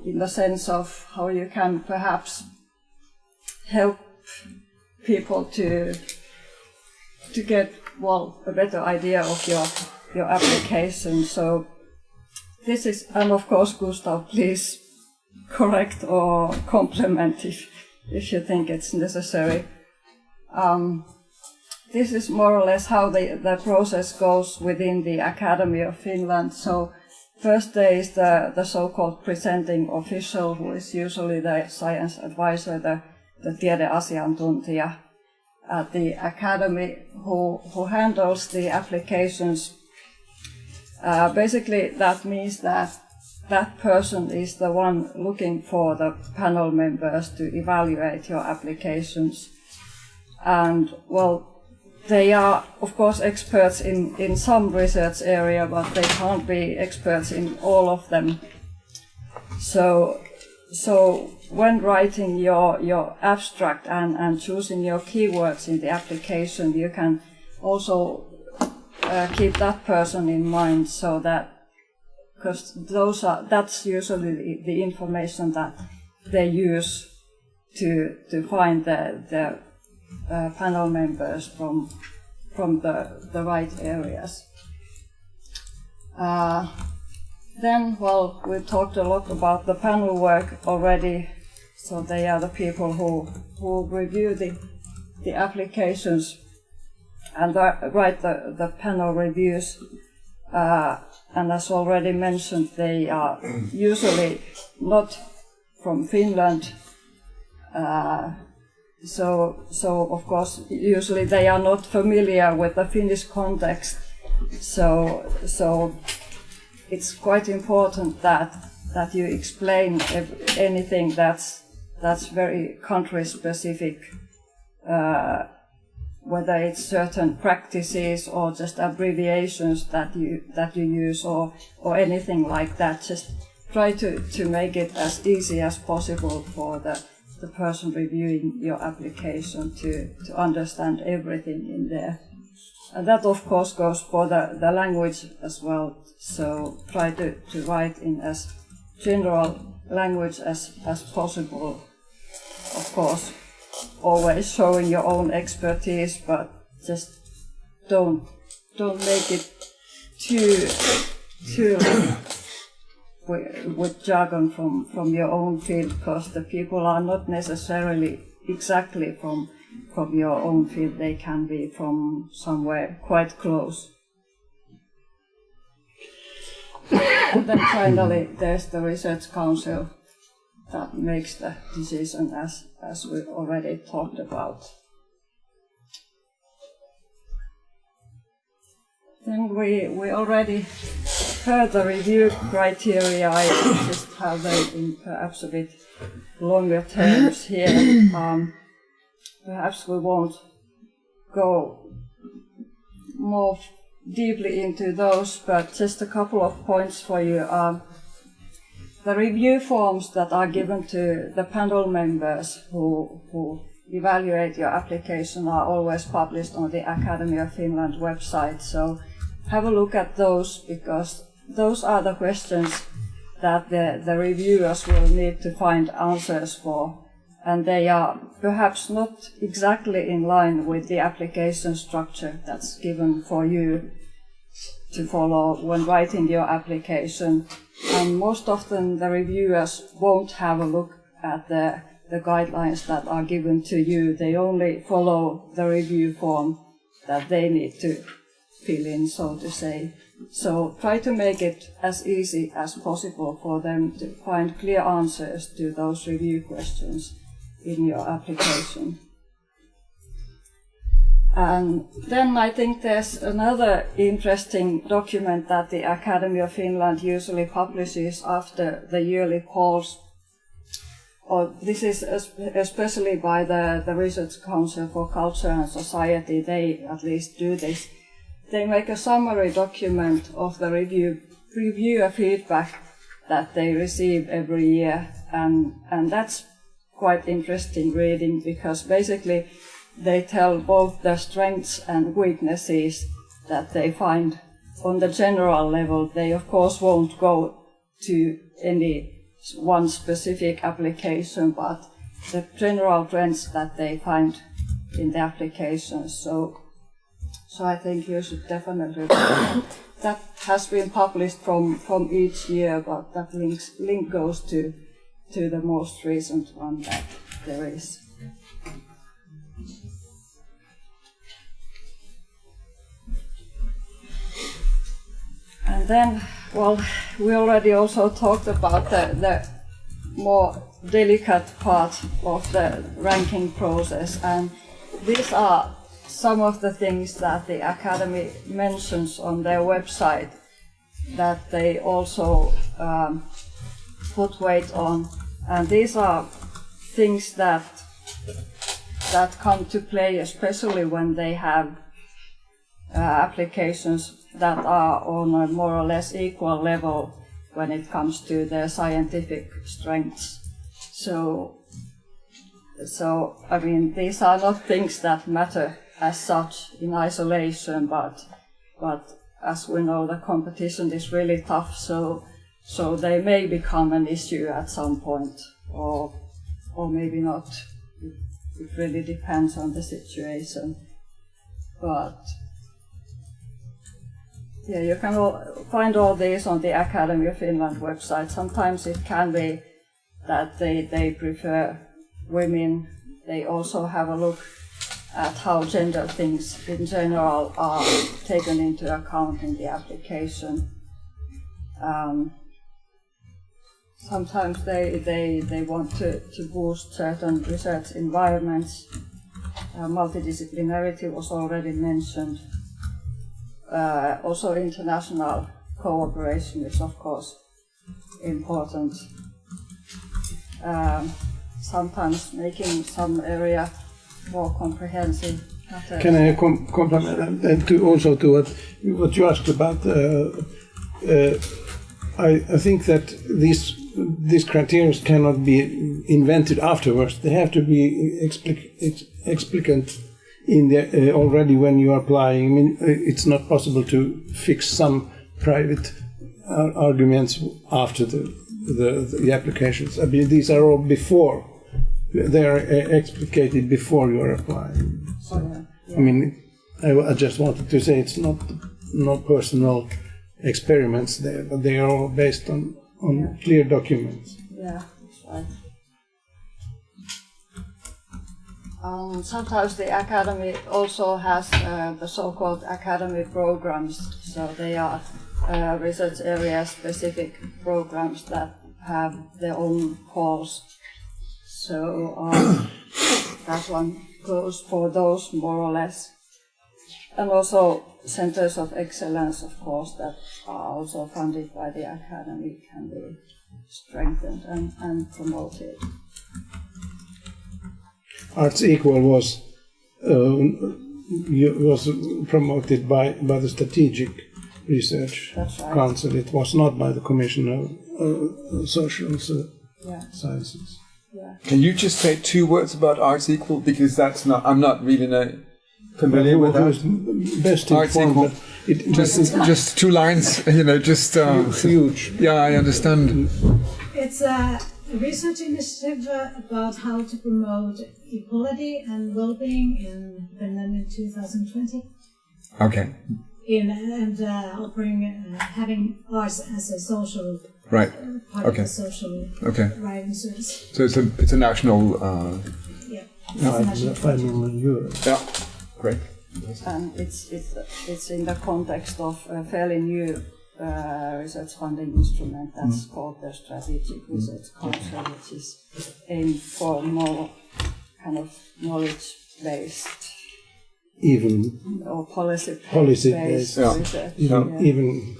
in the sense of how you can perhaps help people to get, well, a better idea of your application. So this is, and of course, Gustav, please correct or compliment if you think it's necessary. This is more or less how the process goes within the Academy of Finland. So first there is the so-called presenting official, who is usually the science advisor, the tiedeasiantuntija at the academy, who handles the applications. Basically, that means that person is the one looking for the panel members to evaluate your applications. And, well, they are, of course, experts in some research area, but they can't be experts in all of them. So when writing your abstract and choosing your keywords in the application, you can also keep that person in mind, so that, because that's usually the information that they use to find the panel members from the right areas. Then, well, we talked a lot about the panel work already. So they are the people who review the applications and write the panel reviews. And as already mentioned, they are usually not from Finland. So of course, usually they are not familiar with the Finnish context, So it's quite important that you explain anything that's very country specific, whether it's certain practices or just abbreviations that you use or anything like that. Just try to make it as easy as possible for the person reviewing your application to understand everything in there. And that of course goes for the language as well. So try to write in as general language as possible. Of course, always showing your own expertise, but just don't make it too with jargon from your own field, because the people are not necessarily exactly from your own field. They can be from somewhere quite close. And then finally, there's the Research Council that makes the decision, as we already talked about. Then we already heard the review criteria. I just have them in perhaps a bit longer terms here. Perhaps we won't go more deeply into those, but just a couple of points for you. The review forms that are given to the panel members who evaluate your application are always published on the Academy of Finland website. So have a look at those, because those are the questions that the reviewers will need to find answers for. And they are perhaps not exactly in line with the application structure that's given for you to follow when writing your application. And most often the reviewers won't have a look at the guidelines that are given to you. They only follow the review form that they need to fill in, so to say. So try to make it as easy as possible for them to find clear answers to those review questions in your application. And then I think there's another interesting document that the Academy of Finland usually publishes after the yearly calls. Or this is especially by the Research Council for Culture and Society. They at least do this. They make a summary document of the reviewer feedback that they receive every year, and that's quite interesting reading, because basically they tell both the strengths and weaknesses that they find on the general level. They of course won't go to any one specific application, but the general trends that they find in the applications. So I think you should definitely that has been published from each year, but that link goes to the most recent one that there is. And then, well, we already also talked about the more delicate part of the ranking process, and these are some of the things that the Academy mentions on their website that they also put weight on. And these are things that come to play, especially when they have applications that are on a more or less equal level when it comes to their scientific strengths. So I mean, these are not things that matter as such in isolation, but as we know, the competition is really tough, so they may become an issue at some point, or maybe not. It really depends on the situation. But yeah, you can find all these on the Academy of Finland website. Sometimes it can be that they prefer women. They also have a look at how gender things in general are taken into account in the application. Sometimes they want to boost certain research environments. Multidisciplinarity was already mentioned. Also international cooperation is of course important. Sometimes making some area more comprehensive. Can I complement and also to what you asked about? I think that these criteria cannot be invented afterwards. They have to be explicant in the already when you are applying. I mean, it's not possible to fix some private arguments after the applications. I mean, these are all before. They are explicated before you are applying. So, I mean, I just wanted to say it's not personal experiments there, but they are all based on clear documents. Yeah, that's right. Sometimes the academy also has the so-called academy programs, so they are research area-specific programs that have their own calls. So that one goes for those more or less. And also centers of excellence, of course, that are also funded by the academy can be strengthened and promoted. Arts Equal was promoted by the Strategic Research Council. It was not by the Commission of Social Sciences. Yeah. Can you just say 2 words about Arts Equal, because I'm not really familiar with that. Best Arts Equal. Just 2 lines, just huge. Yeah, I understand. It's a research initiative about how to promote equality and well-being in Finland in 2020. Okay. Offering having arts as a social right. part of the social writing service. So it's a national. Yeah. 5 million euros. Yeah. Great. And it's in the context of a fairly new research funding instrument that's called the Strategic Research Council, which is aimed for more kind of knowledge-based, even or policy-based research. Even.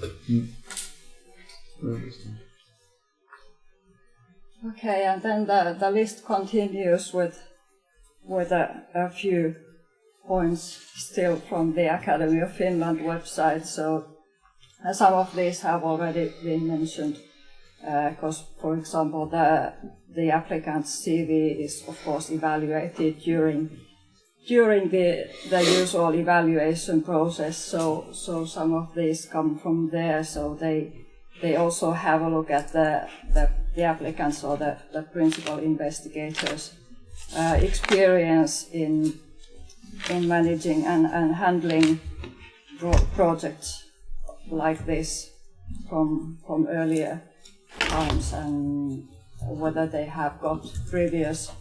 Okay, and then the list continues with a few points still from the Academy of Finland website. So some of these have already been mentioned, because, for example, the applicant's CV is, of course, evaluated during the usual evaluation process. So some of these come from there. So they also have a look at the applicants or the principal investigators' experience in managing and handling projects like this from earlier times, and whether they have got previous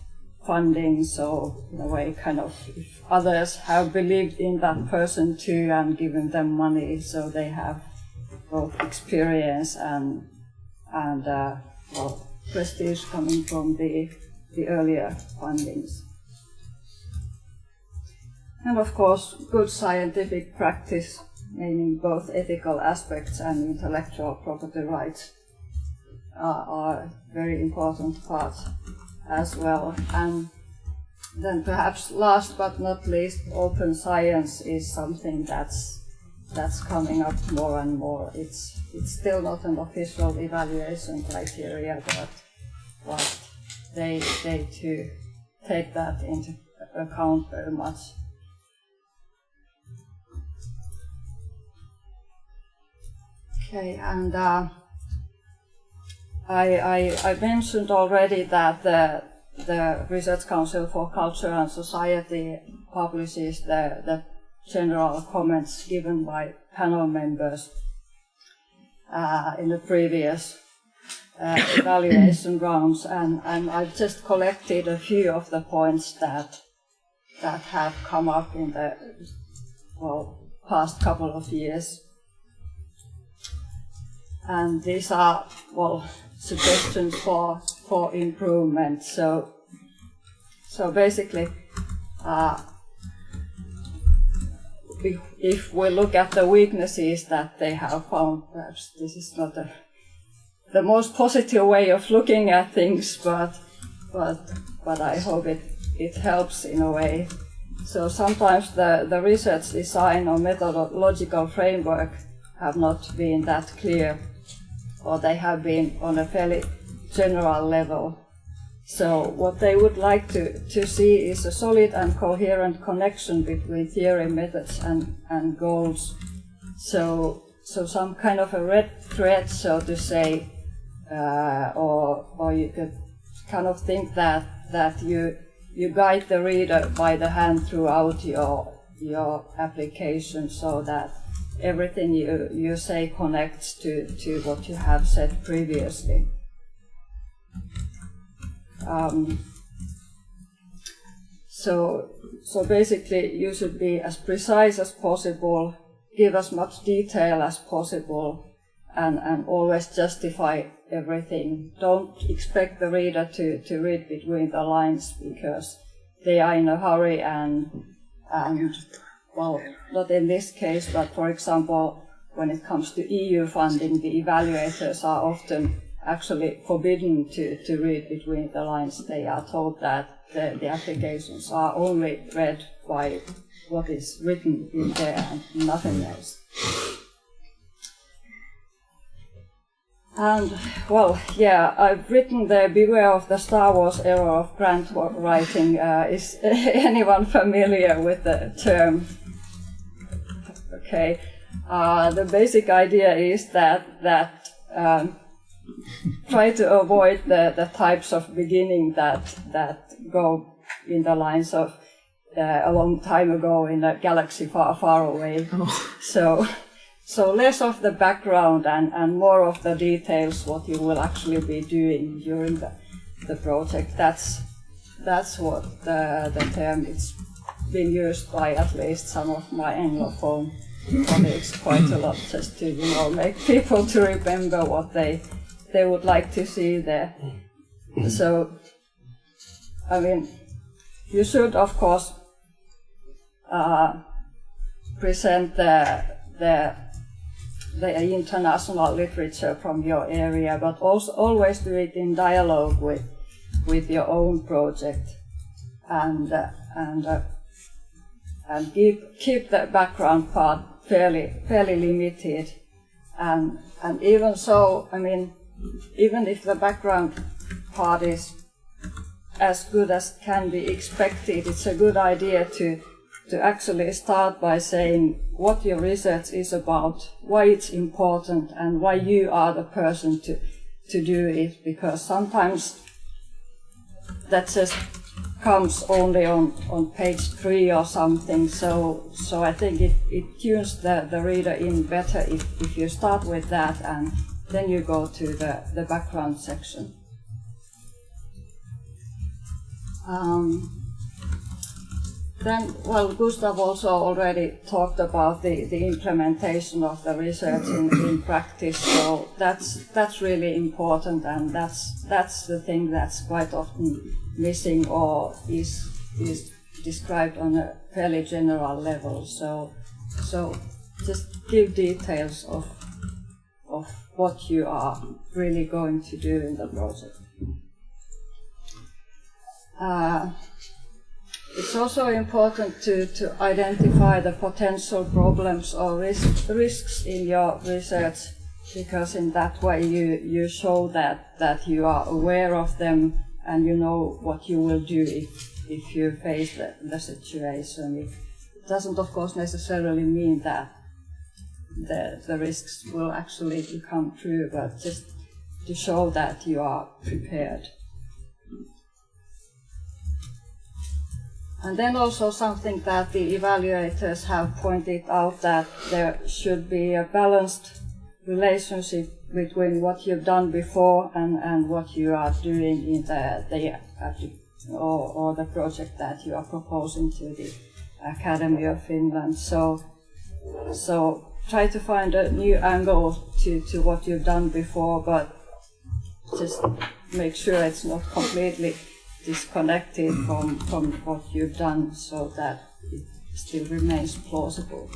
funding, so in a way kind of if others have believed in that person too and given them money, so they have both experience and prestige coming from the earlier fundings. And of course, good scientific practice, meaning both ethical aspects and intellectual property rights, are very important parts as well. And then perhaps last but not least, open science is something that's coming up more and more. It's still not an official evaluation criteria, but they too take that into account very much. Okay, and I mentioned already that the Research Council for Culture and Society publishes the general comments given by panel members in the previous evaluation rounds, and I've just collected a few of the points that have come up in the past couple of years. And these are, suggestions for improvement. So if we look at the weaknesses that they have found, perhaps this is not the most positive way of looking at things, but I hope it helps in a way. So sometimes the research design or methodological framework have not been that clear, or they have been on a fairly general level. So what they would like to see is a solid and coherent connection between theory, methods, and goals. So some kind of a red thread, so to say, or you could kind of think that you guide the reader by the hand throughout your application, so that everything you say connects to what you have said previously. So basically you should be as precise as possible, give as much detail as possible, and always justify everything. Don't expect the reader to read between the lines, because they are in a hurry and well, not in this case, but for example, when it comes to EU funding, the evaluators are often actually forbidden to read between the lines. They are told that the applications are only read by what is written in there and nothing else. And, well, yeah, I've written there, beware of the Star Wars era of grant writing. Is anyone familiar with the term? Okay. The basic idea is that try to avoid the types of beginning that go in the lines of a long time ago in a galaxy far, far away. Oh. So less of the background and more of the details, what you will actually be doing during the project. That's what the term is being used by at least some of my Anglophone colleagues quite a lot, just to make people to remember what they would like to see there. So, I mean, you should of course present the international literature from your area, but also always do it in dialogue with your own project, and keep the background part fairly limited, and even so, I mean, even if the background part is as good as can be expected, it's a good idea to actually start by saying what your research is about, why it's important, and why you are the person to do it, because sometimes that just comes only on page 3 or something, so I think it tunes the reader in better if you start with that and then you go to the background section. Then, well, Gustav also already talked about the implementation of the research in practice, so that's really important, and that's the thing that's quite often missing or is described on a fairly general level. So just give details of what you are really going to do in the project. It's also important to identify the potential problems or risks in your research, because in that way you show that you are aware of them and you know what you will do if you face the situation. It doesn't, of course, necessarily mean that the risks will actually become true, but just to show that you are prepared. And then also something that the evaluators have pointed out, that there should be a balanced relationship between what you've done before and what you are doing in the project that you are proposing to the Academy of Finland. So try to find a new angle to what you've done before, but just make sure it's not completely disconnected from what you've done, so that it still remains plausible.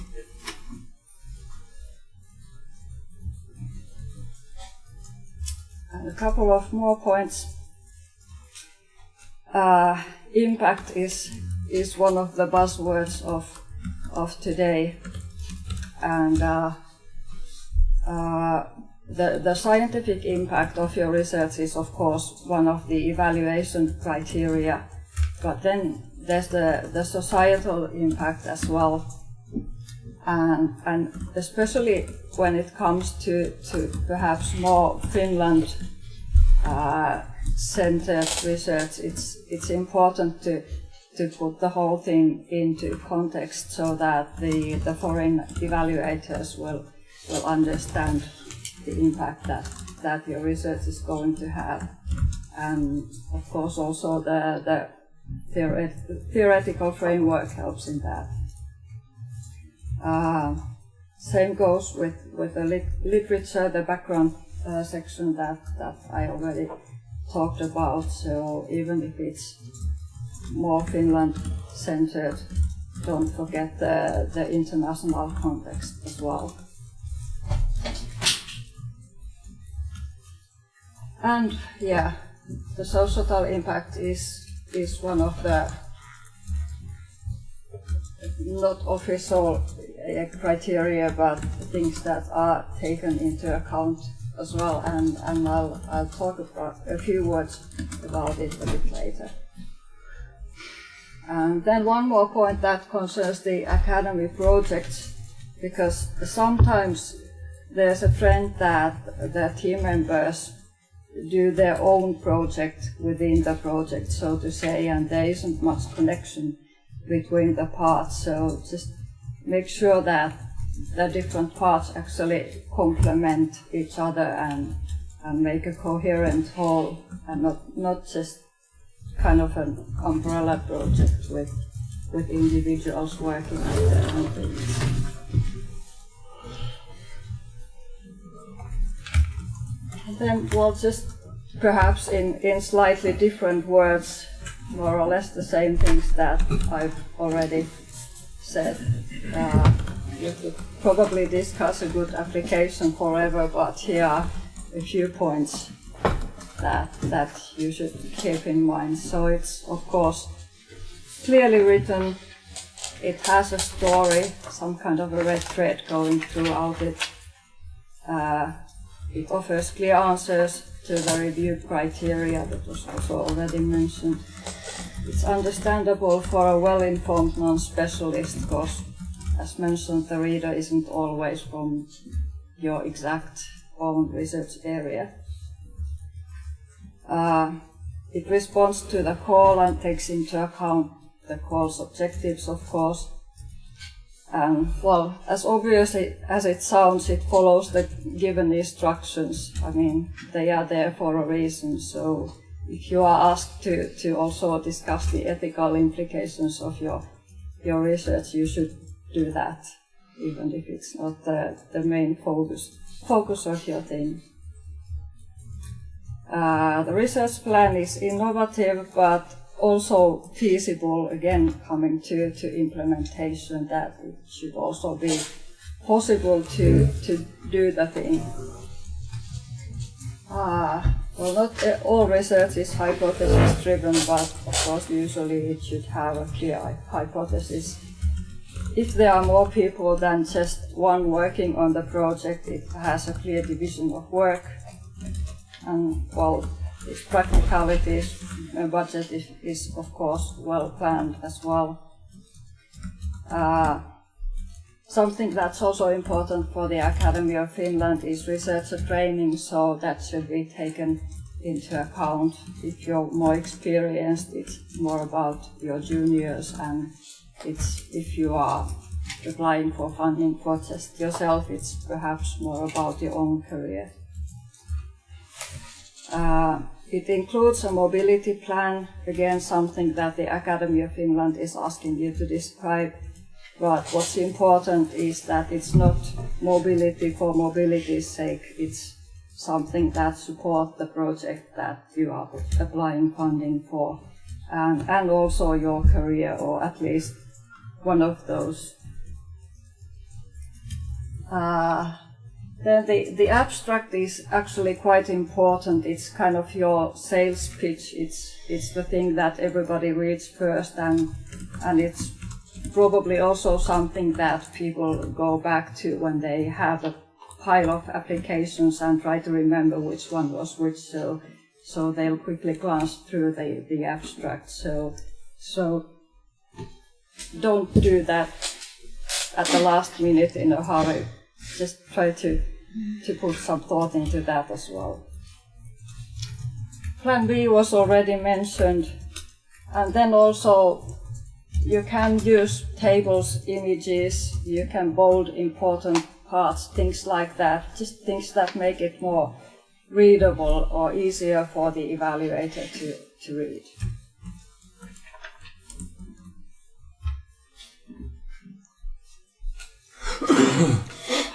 And a couple of more points. Impact is one of the buzzwords of today, and the scientific impact of your research is of course one of the evaluation criteria, but then there's the societal impact as well, and especially when it comes to perhaps more Finland centered research, it's important to put the whole thing into context so that the foreign evaluators will understand the impact that your research is going to have, and of course also the theoretical framework helps in that. Same goes with the literature, the background section that I already talked about. So even if it's more Finland-centered, don't forget the international context as well. And yeah, the societal impact is one of the not official criteria, but things that are taken into account as well, and I'll talk about a few words about it a bit later. And then one more point that concerns the academy projects, because sometimes there's a trend that the team members do their own project within the project, so to say, and there isn't much connection between the parts. So just make sure that the different parts actually complement each other and make a coherent whole, and not just kind of an umbrella project with individuals working on their own things. And then, well, just perhaps in slightly different words, more or less the same things that I've already said. You could probably discuss a good application forever, but here are a few points that you should keep in mind. So it's of course clearly written, it has a story, some kind of a red thread going throughout it. It offers clear answers to the reviewed criteria that was also already mentioned. It's understandable for a well-informed non-specialist because, as mentioned, the reader isn't always from your exact own research area. It responds to the call and takes into account the call's objectives, of course. And, well, as obviously as it sounds, it follows the given instructions. I mean, they are there for a reason, so if you are asked to also discuss the ethical implications of your research, you should do that, even if it's not the main focus of your thing. The research plan is innovative, but also feasible, again, coming to implementation, that it should also be possible to do the thing. Well, not all research is hypothesis-driven, but of course usually it should have a clear hypothesis. If there are more people than just one working on the project, it has a clear division of work. And, well, its practicalities, budget is of course well planned as well. Something that's also important for the Academy of Finland is researcher training, so that should be taken into account. If you're more experienced, it's more about your juniors, and if you are applying for funding for just yourself, it's perhaps more about your own career. It includes a mobility plan, again something that the Academy of Finland is asking you to describe, but what's important is that it's not mobility for mobility's sake, it's something that supports the project that you are applying funding for, and also your career, or at least one of those. Then the abstract is actually quite important. It's kind of your sales pitch. It's the thing that everybody reads first, and it's probably also something that people go back to when they have a pile of applications and try to remember which one was which. So they'll quickly glance through the abstract. So don't do that at the last minute in a hurry. Just try to put some thought into that as well. Plan B was already mentioned, and then also you can use tables, images, you can bold important parts, things like that, just things that make it more readable or easier for the evaluator to read.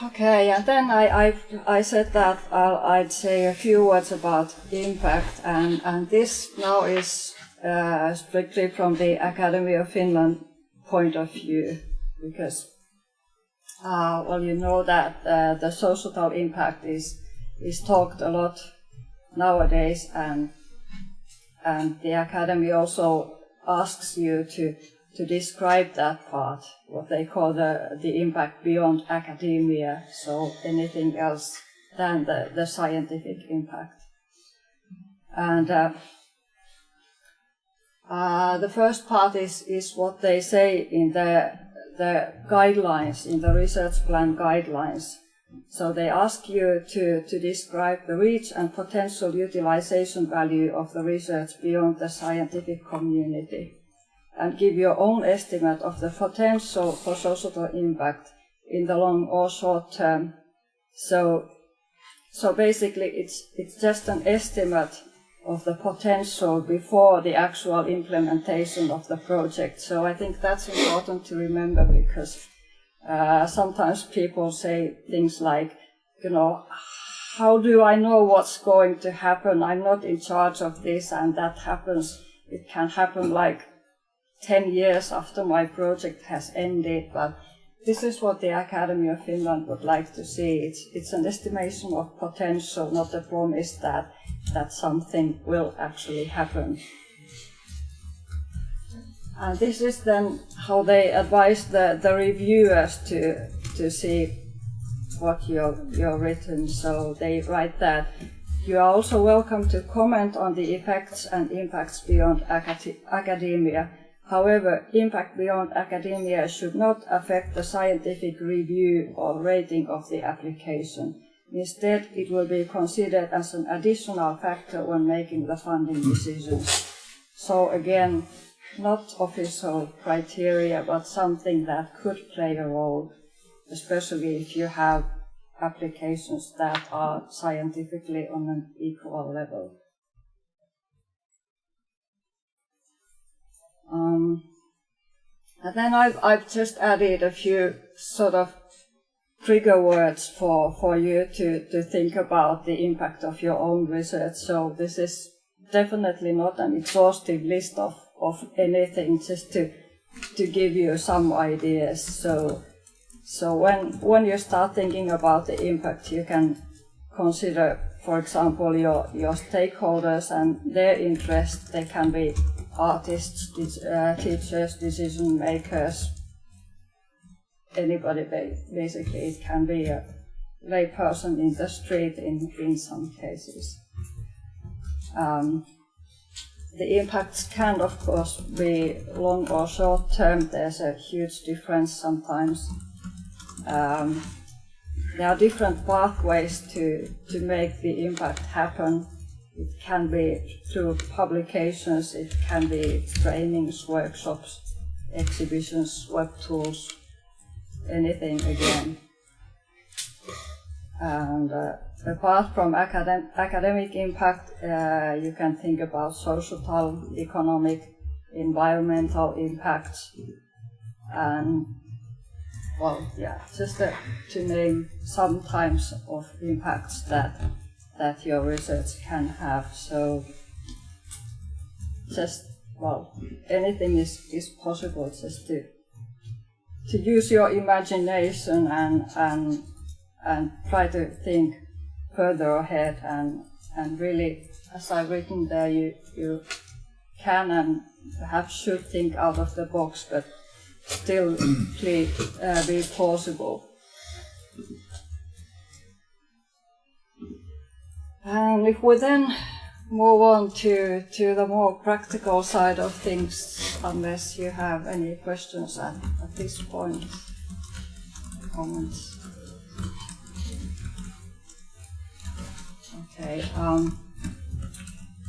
Okay, and then I said that I'd say a few words about impact, and this now is strictly from the Academy of Finland point of view, because well, you know that the societal impact is talked a lot nowadays, and the Academy also asks you to describe that part, what they call the impact beyond academia, so anything else than the scientific impact. And the first part is what they say in the guidelines, in the research plan guidelines. So they ask you to describe the reach and potential utilization value of the research beyond the scientific community, and give your own estimate of the potential for societal impact in the long or short term. So basically it's just an estimate of the potential before the actual implementation of the project. So I think that's important to remember, because sometimes people say things like, you know, how do I know what's going to happen? I'm not in charge of this, and that happens. It can happen like 10 years after my project has ended, but this is what the Academy of Finland would like to see. It's an estimation of potential, not a promise that something will actually happen. And this is then how they advise the reviewers to see what you're written. So they write that you are also welcome to comment on the effects and impacts beyond academia. However, impact beyond academia should not affect the scientific review or rating of the application. Instead, it will be considered as an additional factor when making the funding decisions. So again, not official criteria, but something that could play a role, especially if you have applications that are scientifically on an equal level. And then I've just added a few sort of trigger words for you to think about the impact of your own research. So this is definitely not an exhaustive list of anything, just to give you some ideas. So when you start thinking about the impact, you can consider, for example, your stakeholders and their interests. They can be artists, teachers, decision makers, anybody basically. It can be a lay person in the street in some cases. The impacts can, of course, be long or short term. There's a huge difference sometimes. There are different pathways to make the impact happen. It can be through publications, it can be trainings, workshops, exhibitions, web tools, anything again. And apart from academic impact, you can think about societal, economic, environmental impacts, and well, yeah, just to name some types of impacts that your research can have. So just, well, anything is possible, just use your imagination and try to think further ahead and really, as I've written there, you can and perhaps should think out of the box, but still be plausible. And if we then move on to the more practical side of things, unless you have any questions at this point, comments. Okay.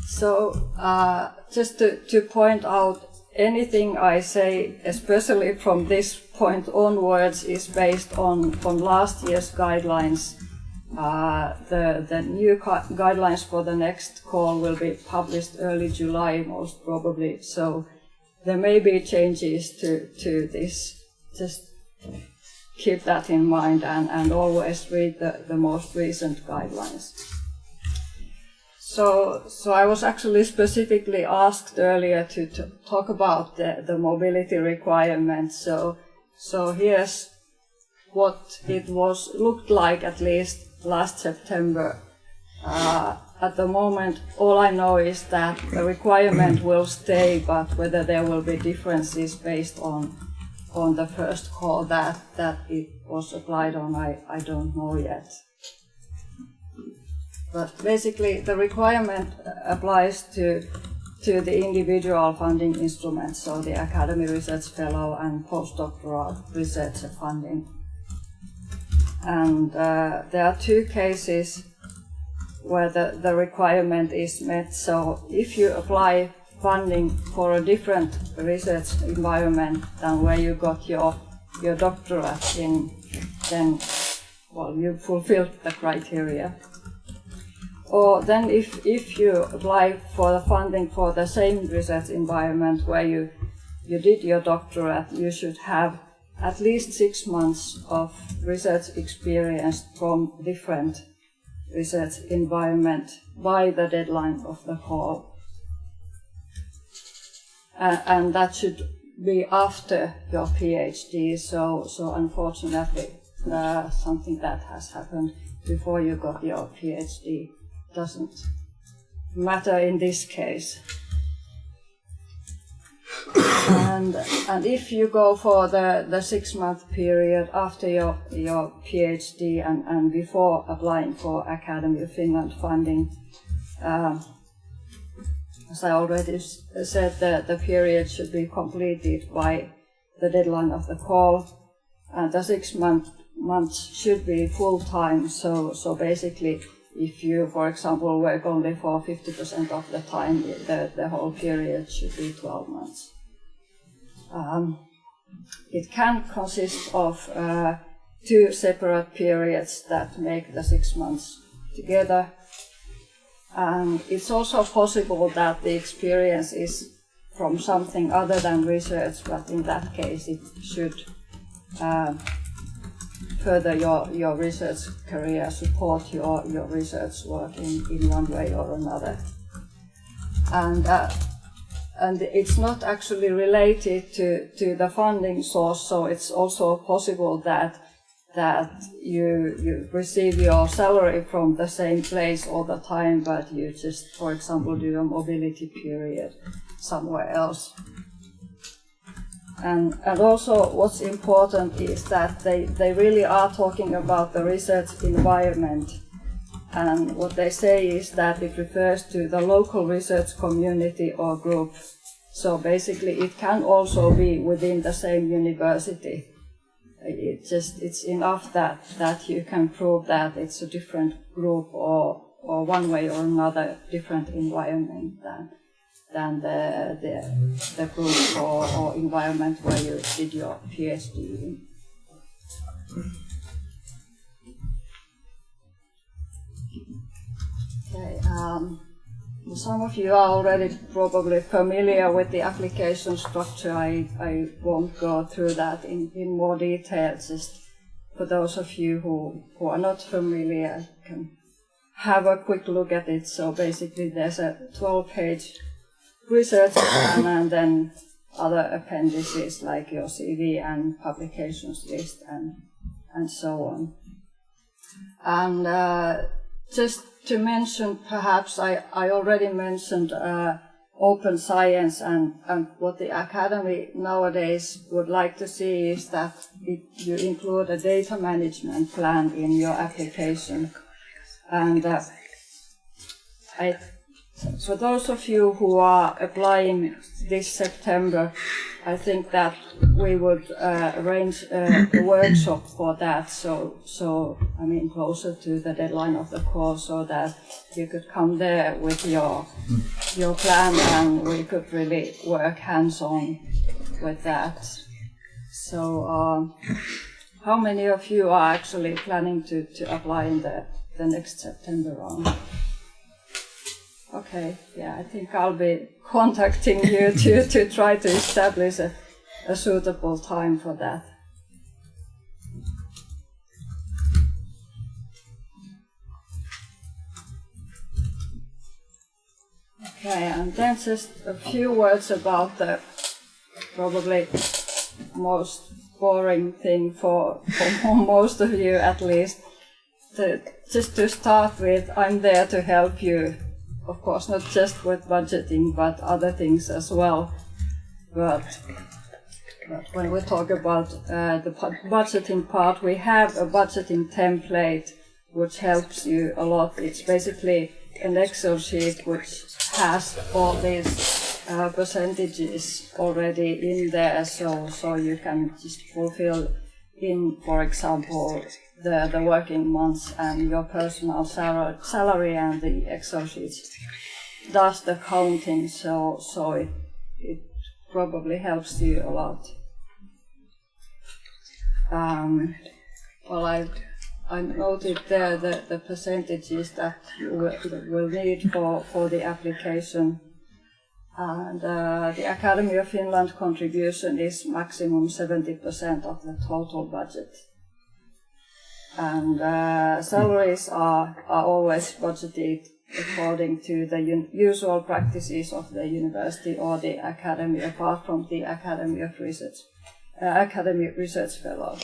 So just to point out, anything I say, especially from this point onwards, is based on last year's guidelines. The new guidelines for the next call will be published early July, most probably. So there may be changes to this. Just keep that in mind and always read the most recent guidelines. So I was actually specifically asked earlier to talk about the mobility requirements. So here's what it looked like, at least last September. At the moment, all I know is that the requirement will stay, but whether there will be differences based on the first call that it was applied on, I don't know yet. But basically, the requirement applies to the individual funding instruments, so the Academy Research Fellow and postdoctoral researcher funding. And there are two cases where the requirement is met. So if you apply funding for a different research environment than where you got your doctorate in, then, well, you fulfilled the criteria. Or then if you apply for the funding for the same research environment where you did your doctorate, you should have at least 6 months of research experience from different research environment by the deadline of the call. And that should be after your PhD, so unfortunately something that has happened before you got your PhD doesn't matter in this case. And if you go for the 6 month period after your PhD and before applying for Academy of Finland funding, as I already said, the period should be completed by the deadline of the call, and the 6 months should be full time. So basically, if you, for example, work only for 50% of the time, the whole period should be 12 months. It can consist of 2 separate periods that make the 6 months together. And it's also possible that the experience is from something other than research, but in that case it should further your research career, support your research work in one way or another. And it's not actually related to the funding source, so it's also possible that you receive your salary from the same place all the time, but you just, for example, do a mobility period somewhere else. And also what's important is that they really are talking about the research environment. And what they say is that it refers to the local research community or group. So basically it can also be within the same university. It's enough that you can prove that it's a different group or one way or another different environment than the group or environment where you did your PhD in. Okay, some of you are already probably familiar with the application structure. I won't go through that in more detail. Just for those of you who are not familiar, can have a quick look at it. So basically there's a 12-page research plan, and then other appendices like your CV and publications list and so on. And just to mention, perhaps I already mentioned open science, and what the Academy nowadays would like to see is that you include a data management plan in your application. And for those of you who are applying this September, I think that we would arrange a workshop for that, so I mean closer to the deadline of the course, so that you could come there with your plan and we could really work hands-on with that. So how many of you are actually planning to apply in the next September round? Okay, yeah, I think I'll be contacting you to try to establish a suitable time for that. Okay, and then just a few words about the probably most boring thing for most of you at least. Just to start with, I'm there to help you. Of course, not just with budgeting, but other things as well. But when we talk about the budgeting part, we have a budgeting template which helps you a lot. It's basically an Excel sheet which has all these percentages already in there, so you can just fulfill in, for example, the working months and your personal salary, and the Excel sheet does the counting, so it probably helps you a lot. Well, I noted there the percentages that you will need for the application, and the Academy of Finland contribution is maximum 70% of the total budget. And salaries are always budgeted according to the usual practices of the university or the academy, apart from the Academy of Research, Academy Research Fellow.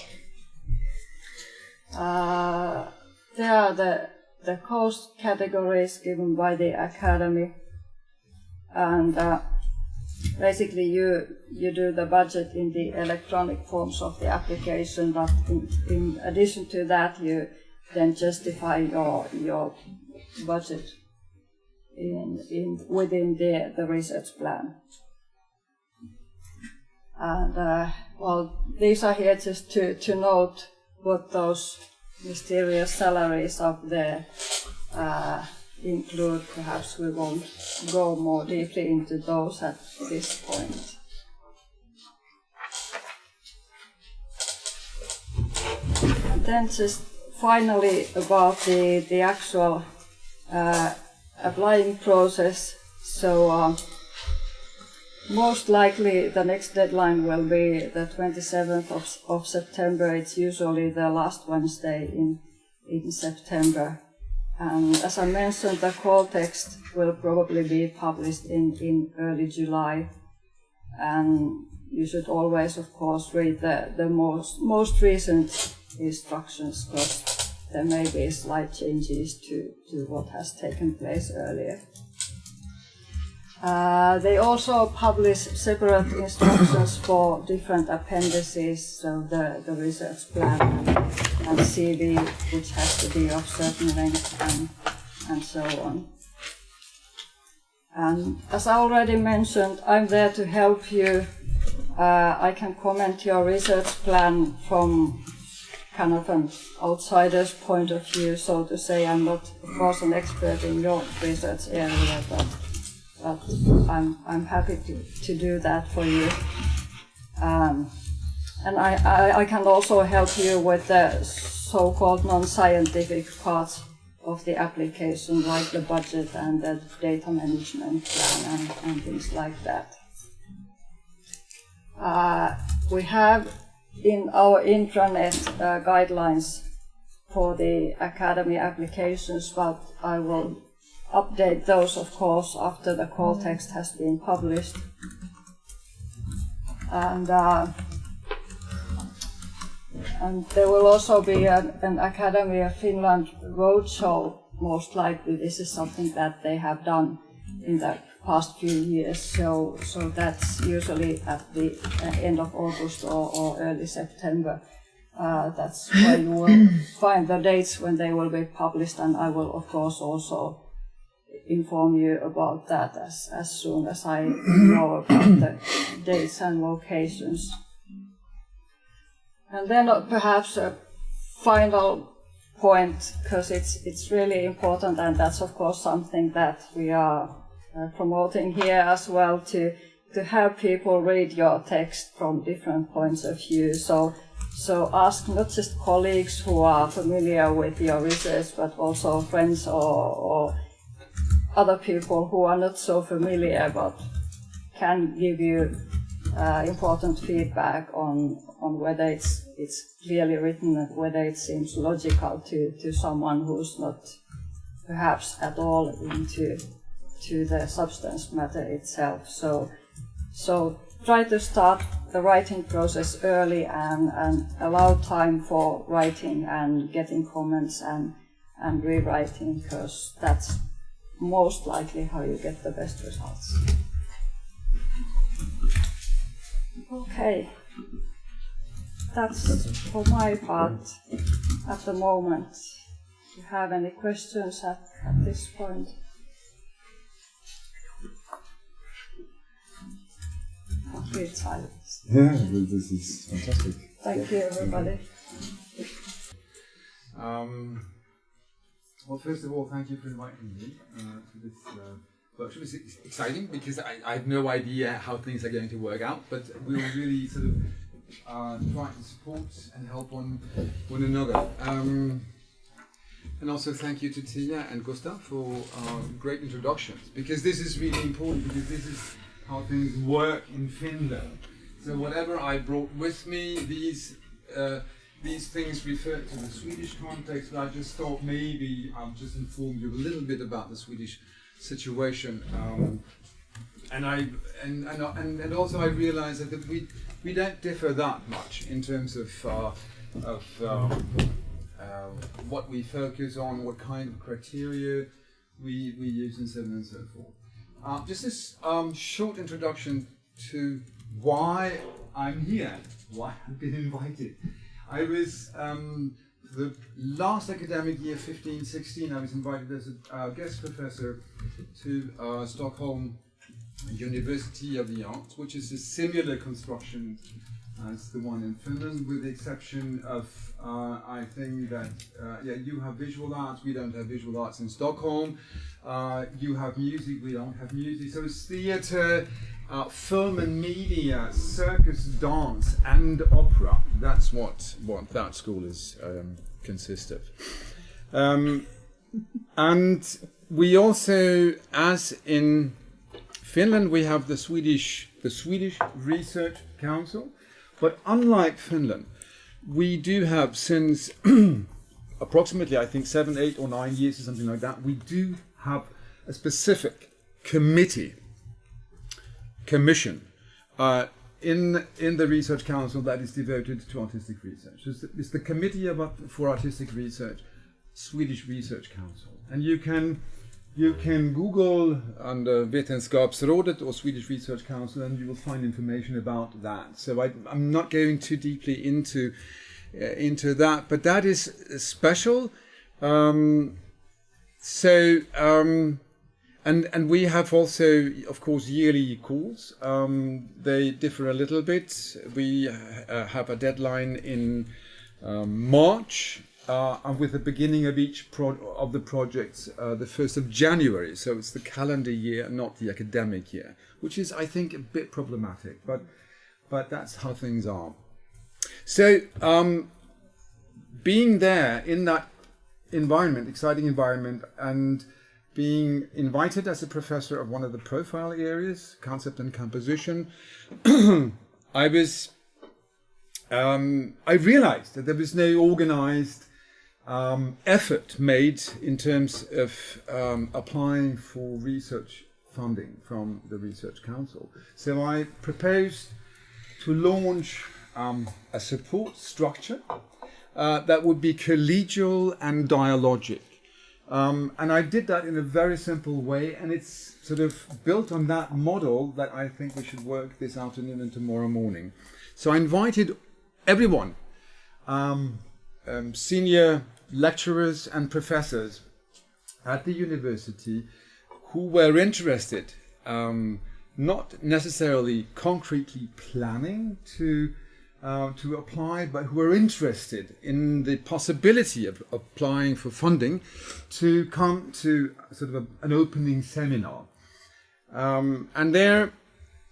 There are the cost categories given by the Academy, and basically you do the budget in the electronic forms of the application, but in addition to that you then justify your budget within the research plan. And well, these are here just to note what those mysterious salaries up there include. Perhaps we won't go more deeply into those at this point. And then just finally about the actual applying process. So most likely the next deadline will be the 27th of September. It's usually the last Wednesday in September. And as I mentioned, the call text will probably be published in early July. And you should always, of course, read the most recent instructions, because there may be slight changes to what has taken place earlier. They also publish separate instructions for different appendices, so the research plan and CV, which has to be of certain length, and so on. And as I already mentioned, I'm there to help you. I can comment your research plan from kind of an outsider's point of view, so to say. I'm not, of course, an expert in your research area, but I'm happy to do that for you. And I can also help you with the so-called non-scientific parts of the application, like the budget and the data management plan and things like that. We have in our intranet guidelines for the academy applications, but I will update those, of course, after the call text has been published. and there will also be an Academy of Finland roadshow. Most likely, this is something that they have done in the past few years. So that's usually at the end of August or early September. That's where you will find the dates when they will be published, and I will of course also inform you about that as soon as I know about the dates and locations. And then perhaps a final point, because it's really important, and that's of course something that we are promoting here as well, to have people read your text from different points of view. So ask not just colleagues who are familiar with your research, but also friends or other people who are not so familiar but can give you important feedback on whether it's clearly written and whether it seems logical to someone who's not perhaps at all into the substance matter itself. So try to start the writing process early and allow time for writing and getting comments and rewriting, because that's most likely how you get the best results. Okay, that's for my part at the moment. Do you have any questions at this point? Complete silence. Yeah, this is fantastic. Thank you, everybody. Well, first of all, thank you for inviting me to this workshop. It's exciting because I have no idea how things are going to work out, but we'll really sort of try to support and help one another. And also thank you to Tiia and Gustav for great introductions, because this is really important, because this is how things work in Finland. So whatever I brought with me, these things refer to the Swedish context, but I just thought maybe I'll just inform you a little bit about the Swedish situation. And also I realized that we don't differ that much in terms of what we focus on, what kind of criteria we use, and so on and so forth. Just this short introduction to why I'm here, why I've been invited. I was, the last academic year, 15-16, I was invited as a guest professor to Stockholm University of the Arts, which is a similar construction as the one in Finland, with the exception of, I think that, you have visual arts, we don't have visual arts in Stockholm. You have music, we don't have music. So it's theatre, film and media, circus, dance, and opera. That's what that school is consists of. And we also, as in Finland, we have the Swedish Research Council. But unlike Finland, we do have, since approximately, I think, 7, 8, or 9 years or something like that, we do have a specific commission in the Research Council that is devoted to artistic research. It's the Committee for Artistic Research, Swedish Research Council. And you can Google under Vetenskapsrådet or Swedish Research Council, and you will find information about that. So I'm not going too deeply into that, but that is special. And we have also, of course, yearly calls. They differ a little bit. We have a deadline in March. And with the beginning of each of the projects, the 1st of January. So it's the calendar year, not the academic year, which is, I think, a bit problematic. But that's how things are. So being there in that environment, exciting environment, and being invited as a professor of one of the profile areas, concept and composition, I realized that there was no organized effort made in terms of applying for research funding from the Research Council. So I proposed to launch a support structure that would be collegial and dialogic. And I did that in a very simple way, and it's sort of built on that model that I think we should work this afternoon and tomorrow morning. So I invited everyone, senior lecturers and professors at the university who were interested, not necessarily concretely planning to apply, but who were interested in the possibility of applying for funding, to come to sort of an opening seminar. And there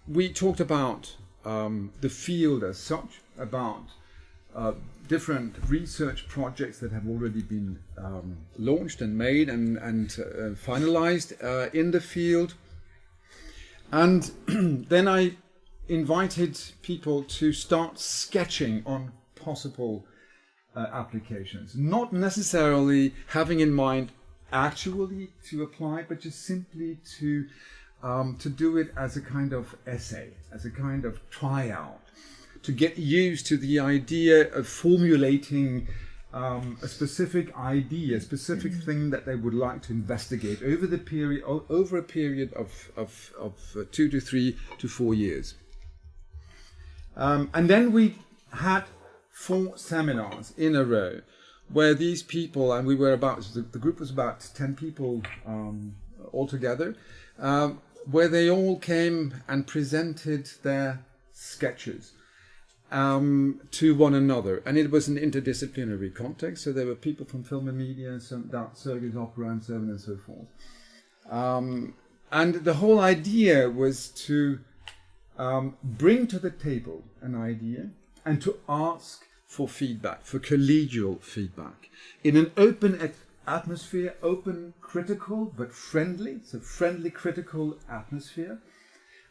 we talked about the field as such, about different research projects that have already been launched and made and finalized in the field. And then I invited people to start sketching on possible applications, not necessarily having in mind actually to apply, but just simply to do it as a kind of essay, as a kind of tryout, to get used to the idea of formulating a specific idea, a specific thing that they would like to investigate over a period of 2 to 3 to 4 years. And then we had 4 seminars in a row where these people, and we were the group was about 10 people altogether, where they all came and presented their sketches to one another. And it was an interdisciplinary context, so there were people from film and media, some circus, opera, and so on and so forth. And the whole idea was to bring to the table an idea and to ask for feedback, for collegial feedback, in an open atmosphere, open, critical, but friendly, so friendly, critical atmosphere,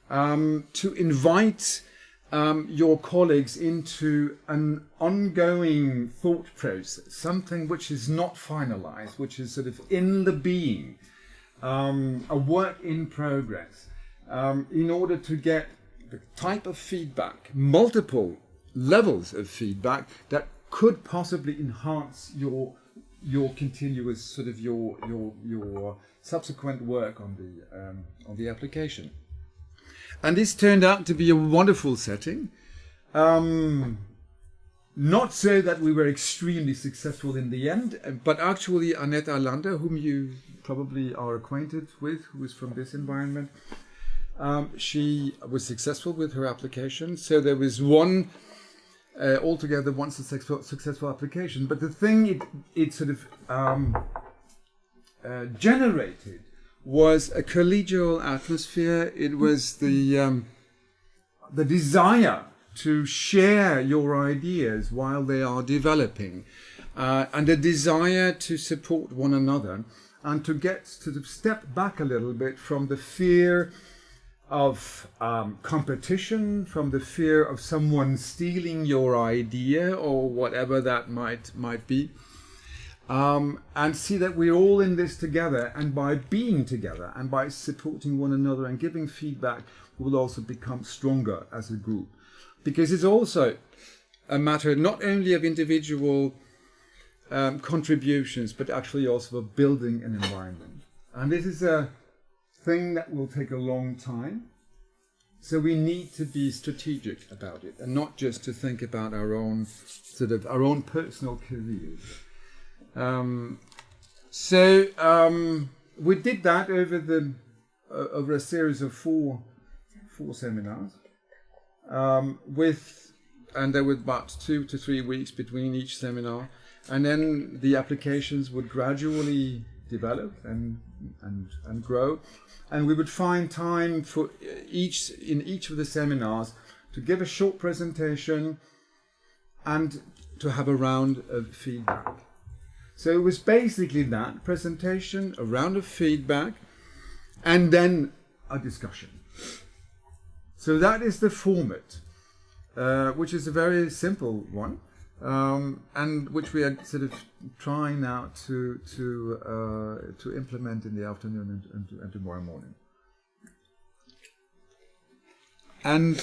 to invite your colleagues into an ongoing thought process, something which is not finalized, which is sort of in the being, a work in progress, in order to get the type of feedback, multiple levels of feedback that could possibly enhance your continuous sort of your subsequent work on the application. And this turned out to be a wonderful setting. Not so that we were extremely successful in the end, but actually Annette Arlander, whom you probably are acquainted with, who is from this environment, she was successful with her application. So there was altogether one successful application. But the thing it sort of generated was a collegial atmosphere. It was the desire to share your ideas while they are developing, and a desire to support one another, and to get to step back a little bit from the fear of competition, from the fear of someone stealing your idea or whatever that might be, and see that we're all in this together, and by being together and by supporting one another and giving feedback, we will also become stronger as a group. Because it's also a matter not only of individual contributions, but actually also of building an environment. And this is a thing that will take a long time. So we need to be strategic about it, and not just to think about our own personal careers. We did that over a series of four seminars, and there were about 2 to 3 weeks between each seminar, and then the applications would gradually develop and grow, and we would find time for in each of the seminars to give a short presentation and to have a round of feedback. So it was basically that presentation, a round of feedback, and then a discussion. So that is the format, which is a very simple one, and which we are sort of trying now to implement in the afternoon and tomorrow morning. And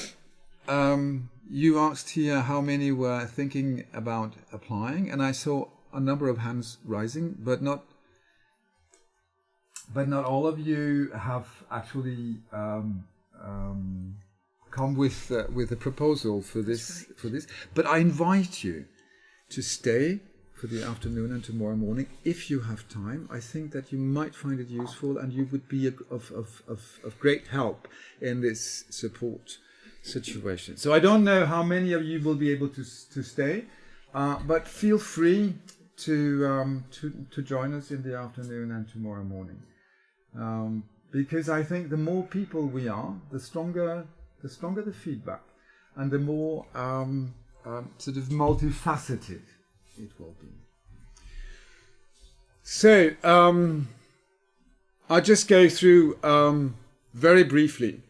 you asked here how many were thinking about applying, and I saw a number of hands rising, but not all of you have actually come with a proposal for this. But I invite you to stay for the afternoon and tomorrow morning if you have time. I think that you might find it useful, and you would be of great help in this support situation. So I don't know how many of you will be able to stay, but feel free to join us in the afternoon and tomorrow morning, because I think the more people we are, the stronger the feedback, and the more sort of multifaceted it will be. So I'll just go through very briefly.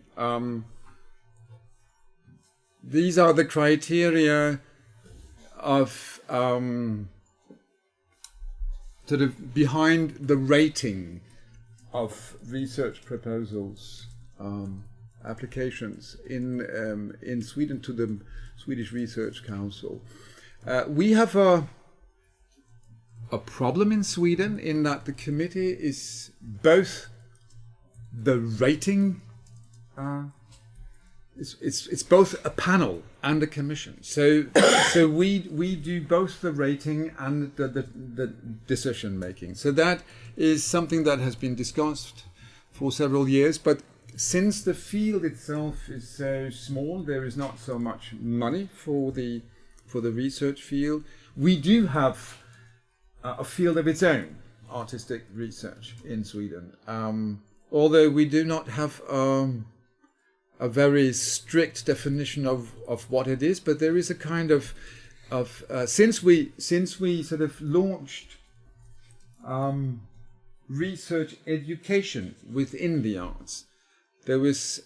These are the criteria of sort of behind the rating of research proposals, applications in Sweden to the Swedish Research Council. We have a problem in Sweden in that the committee is both the rating. It's both a panel and a commission. So we do both the rating and the decision making. So that is something that has been discussed for several years. But since the field itself is so small, there is not so much money for the research field. We do have a field of its own, artistic research in Sweden. Although we do not have a very strict definition of what it is, but there is a kind of since we sort of launched research education within the arts, there was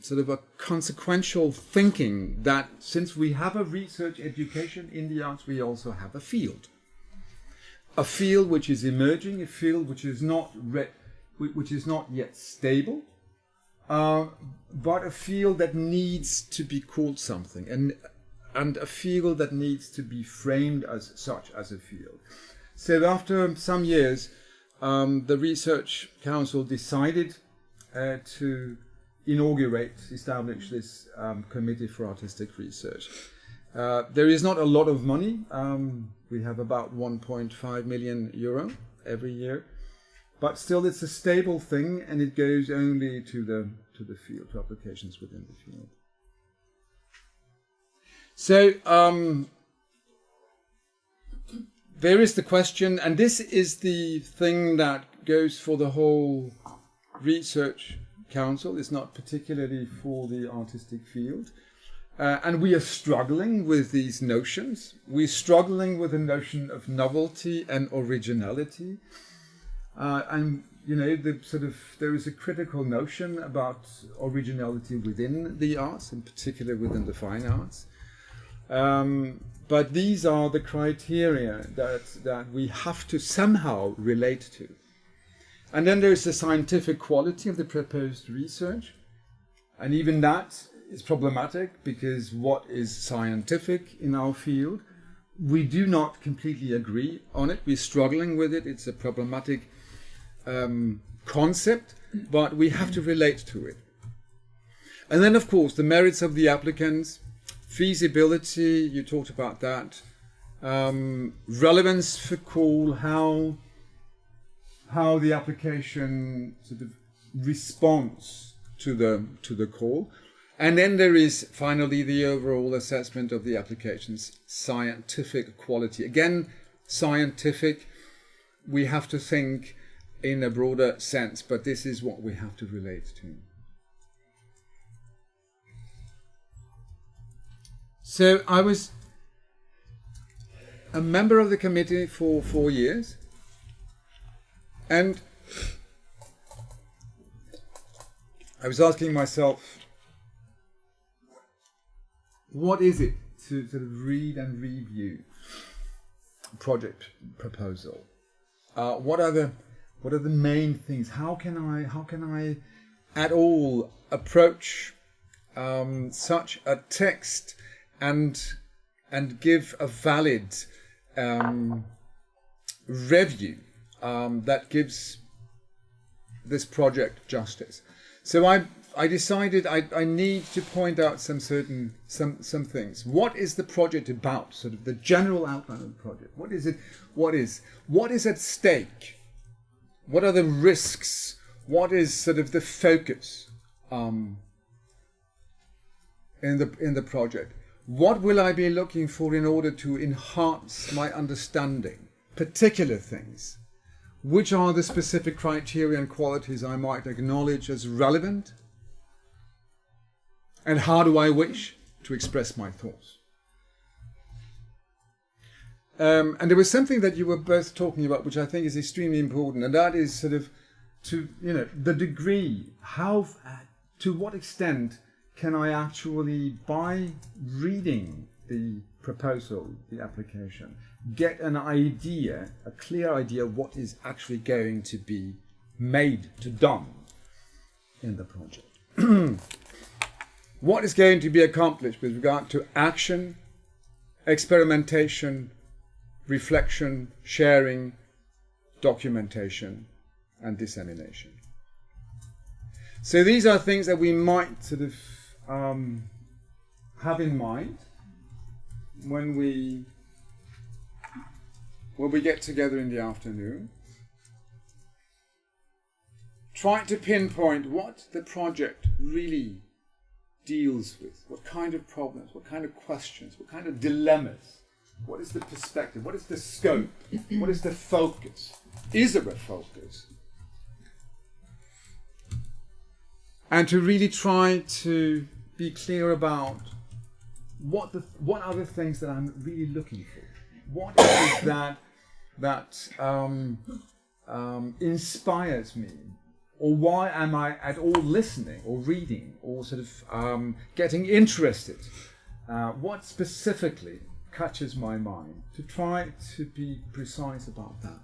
sort of a consequential thinking that since we have a research education in the arts, we also have a field which is emerging, a field which is not yet stable. But a field that needs to be called something, and a field that needs to be framed as such as a field. So after some years, the Research Council decided to establish this Committee for Artistic Research. There is not a lot of money. We have about 1.5 million euro every year. But still, it's a stable thing, and it goes only to the field, to applications within the field. So there is the question, and this is the thing that goes for the whole Research Council. It's not particularly for the artistic field. And we are struggling with these notions. We're struggling with the notion of novelty and originality. And there is a critical notion about originality within the arts, in particular within the fine arts. But these are the criteria that we have to somehow relate to. And then there is the scientific quality of the proposed research, and even that is problematic, because what is scientific in our field? We do not completely agree on it. We're struggling with it. It's a problematic concept, but we have to relate to it. And then, of course, the merits of the applicants, feasibility, you talked about that, relevance for call, how the application sort of responds to the call. And then there is finally the overall assessment of the application's scientific quality. Again, scientific, we have to think in a broader sense, but this is what we have to relate to. So I was a member of the committee for 4 years, and I was asking myself, what is it to sort of read and review a project proposal? What are the main things? How can I at all approach such a text and give a valid review that gives this project justice. So I decided I need to point out some things. What is the project about? Sort of the general outline of the project. What is it? What is at stake? What are the risks? What is sort of the focus in the project? What will I be looking for in order to enhance my understanding? Particular things. Which are the specific criteria and qualities I might acknowledge as relevant? And how do I wish to express my thoughts? And there was something that you were both talking about, which I think is extremely important, and that is sort of the degree, to what extent can I actually, by reading the proposal, the application, get an idea, a clear idea of what is actually going to be done in the project. What is going to be accomplished with regard to action, experimentation, reflection, sharing, documentation, and dissemination. So these are things that we might sort of have in mind when we get together in the afternoon. Try to pinpoint what the project really deals with, what kind of problems, what kind of questions, what kind of dilemmas, what is the perspective, what is the scope, what is the focus, is there a focus? And to really try to be clear about what are the things that I'm really looking for. What is it that inspires me? Or why am I at all listening or reading or sort of getting interested? What specifically catches my mind? To try to be precise about that.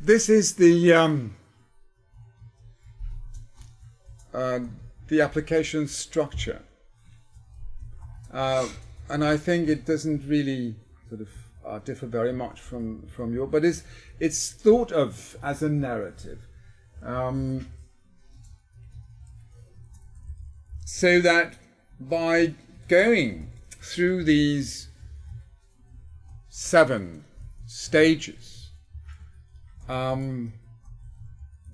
This is the application structure. And I think it doesn't really sort of differ very much from your, but it's thought of as a narrative, so that by going through these 7 stages, more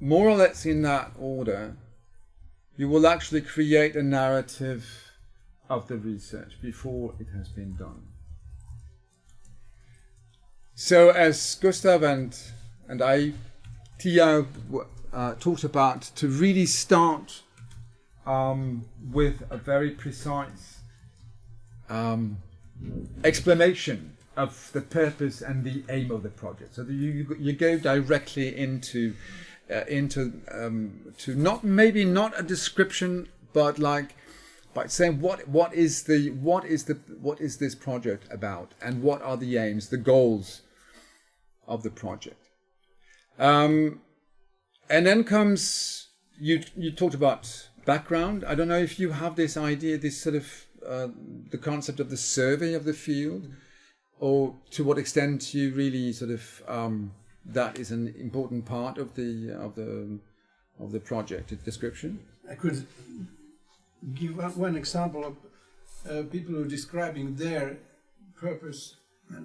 or less in that order, you will actually create a narrative of the research before it has been done. So as Gustav and I, Tiia, talked about, to really start with a very precise explanation of the purpose and the aim of the project, so that you go directly into not a description, but like by saying what is this project about, and what are the aims, the goals of the project. And then comes you talked about background. I don't know if you have this idea, this sort of the concept of the survey of the field, or to what extent you really sort of that is an important part of the project description. I could give one example of people who are describing their purpose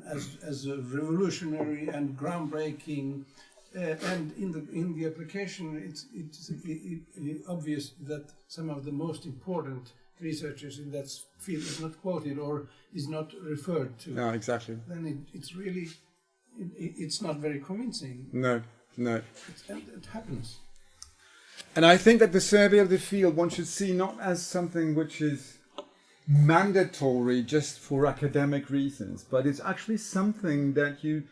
as a revolutionary and groundbreaking, and in the application it's obvious that some of the most important researchers in that field is not quoted or is not referred to. No, exactly. Then it's really it's not very convincing. No. It happens. And I think that the survey of the field one should see not as something which is mandatory just for academic reasons, but it's actually something that you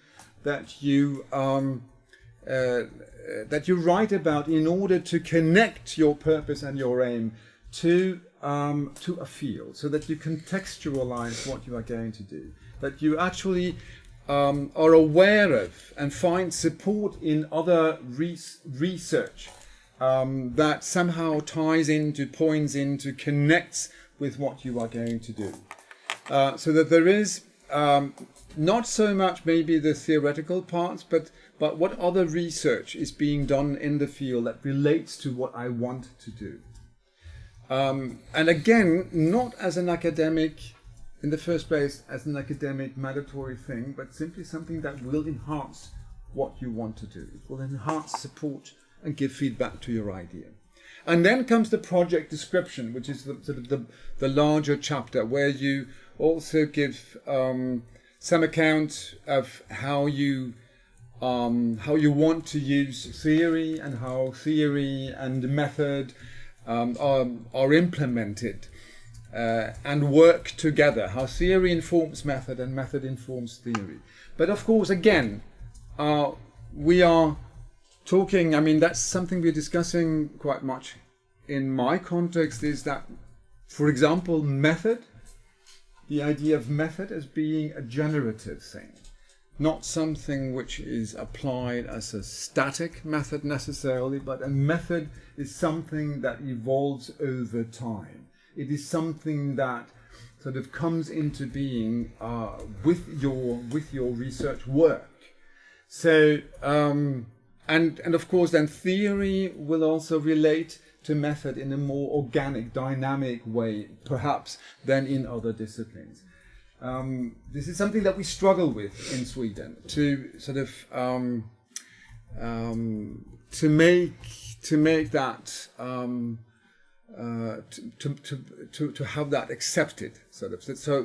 write about in order to connect your purpose and your aim to a field, so that you contextualize what you are going to do, that you actually are aware of and find support in other research that somehow ties into, points into, connects with what you are going to do. So that there is not so much maybe the theoretical parts, but what other research is being done in the field that relates to what I want to do. And again, not as an academic, in the first place, as an academic mandatory thing, but simply something that will enhance what you want to do. It will enhance, support, and give feedback to your idea. And then comes the project description, which is the larger chapter, where you also give some account of how you want to use theory and how theory and method are implemented and work together, how theory informs method and method informs theory. But of course, again, we are talking, I mean, that's something we're discussing quite much in my context, is that, for example, method, the idea of method as being a generative thing, not something which is applied as a static method necessarily, but a method is something that evolves over time. It is something that sort of comes into being with your research work. So, and of course then theory will also relate to method in a more organic, dynamic way, perhaps, than in other disciplines. This is something that we struggle with in Sweden, to sort of to make that to have that accepted, sort of. So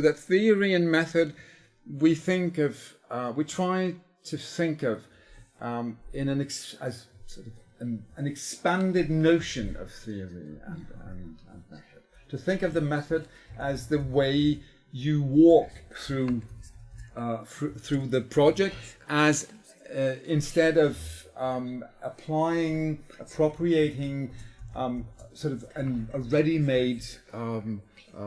that theory and method, we think of, we try to think of in as sort of an expanded notion of theory and method. To think of the method as the way you walk through through the project, as instead of appropriating sort of a ready-made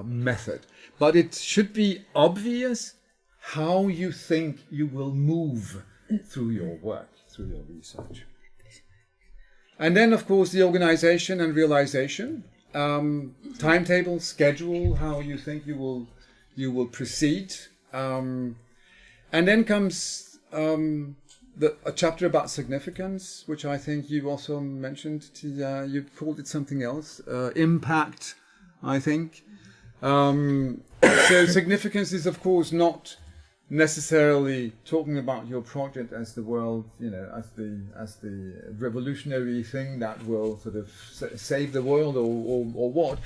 method. But it should be obvious how you think you will move through your work, through your research. And then, of course, the organization and realization, timetable, schedule, how you think you will proceed. And then comes a chapter about significance, which I think you also mentioned. You called it something else, impact, I think. So significance is, of course, not necessarily talking about your project as the world, as the revolutionary thing that will sort of save the world or what,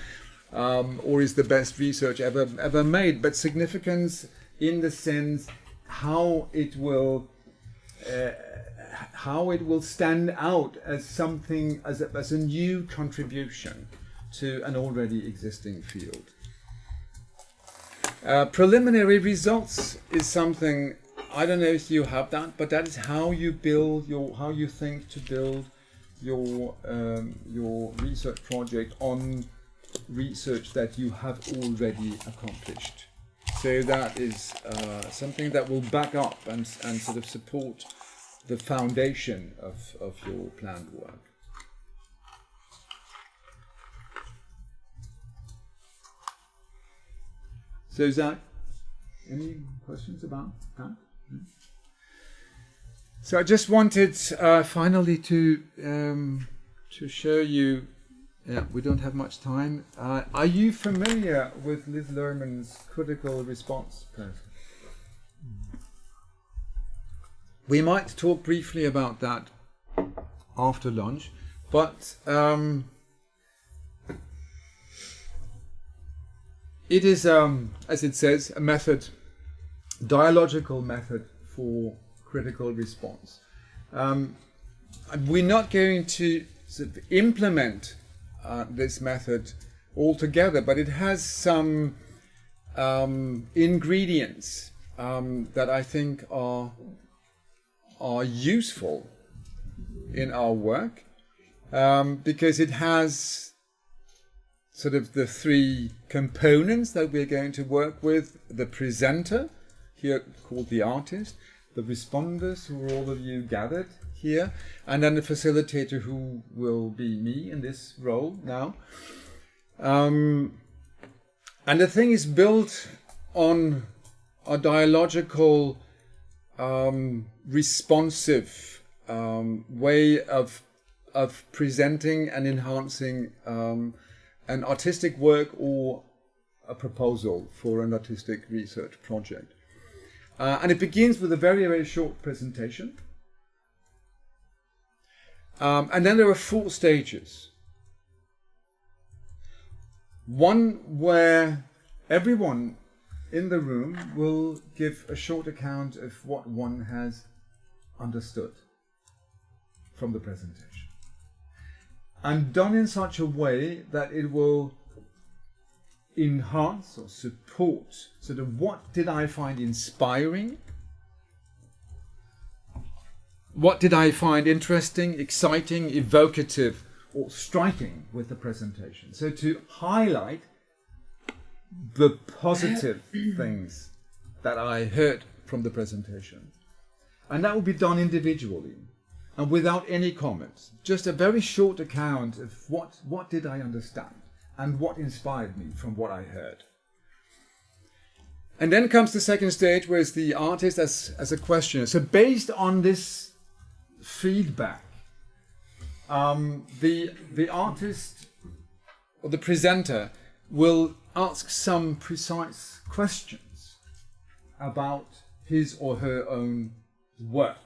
or is the best research ever made. But significance in the sense how it will stand out as something, as a new contribution to an already existing field. Preliminary results is something, I don't know if you have that, but that is how you build how you think to build your research project on research that you have already accomplished. So that is something that will back up and sort of support the foundation of your planned work. So is that, any questions about that? So I just wanted finally to show you, we don't have much time. Are you familiar with Liz Lerman's critical response process? We might talk briefly about that after lunch, but it is, as it says, a method, dialogical method for critical response. We're not going to sort of implement this method altogether, but it has some ingredients that I think are useful in our work, because it has sort of the three components that we're going to work with: the presenter, here called the artist, the responders, who are all of you gathered here, and then the facilitator, who will be me in this role now. And the thing is built on a dialogical, responsive way of presenting and enhancing an artistic work or a proposal for an artistic research project. And it begins with a very, very short presentation. And then there are 4 stages. One where everyone in the room will give a short account of what one has understood from the presentation. And done in such a way that it will enhance or support sort of what did I find inspiring, what did I find interesting, exciting, evocative, or striking with the presentation. So to highlight the positive things that I heard from the presentation. And that will be done individually and without any comments. Just a very short account of what did I understand and what inspired me from what I heard. And then comes the second stage, where it's the artist as a questioner. So based on this feedback, the artist or the presenter will ask some precise questions about his or her own work.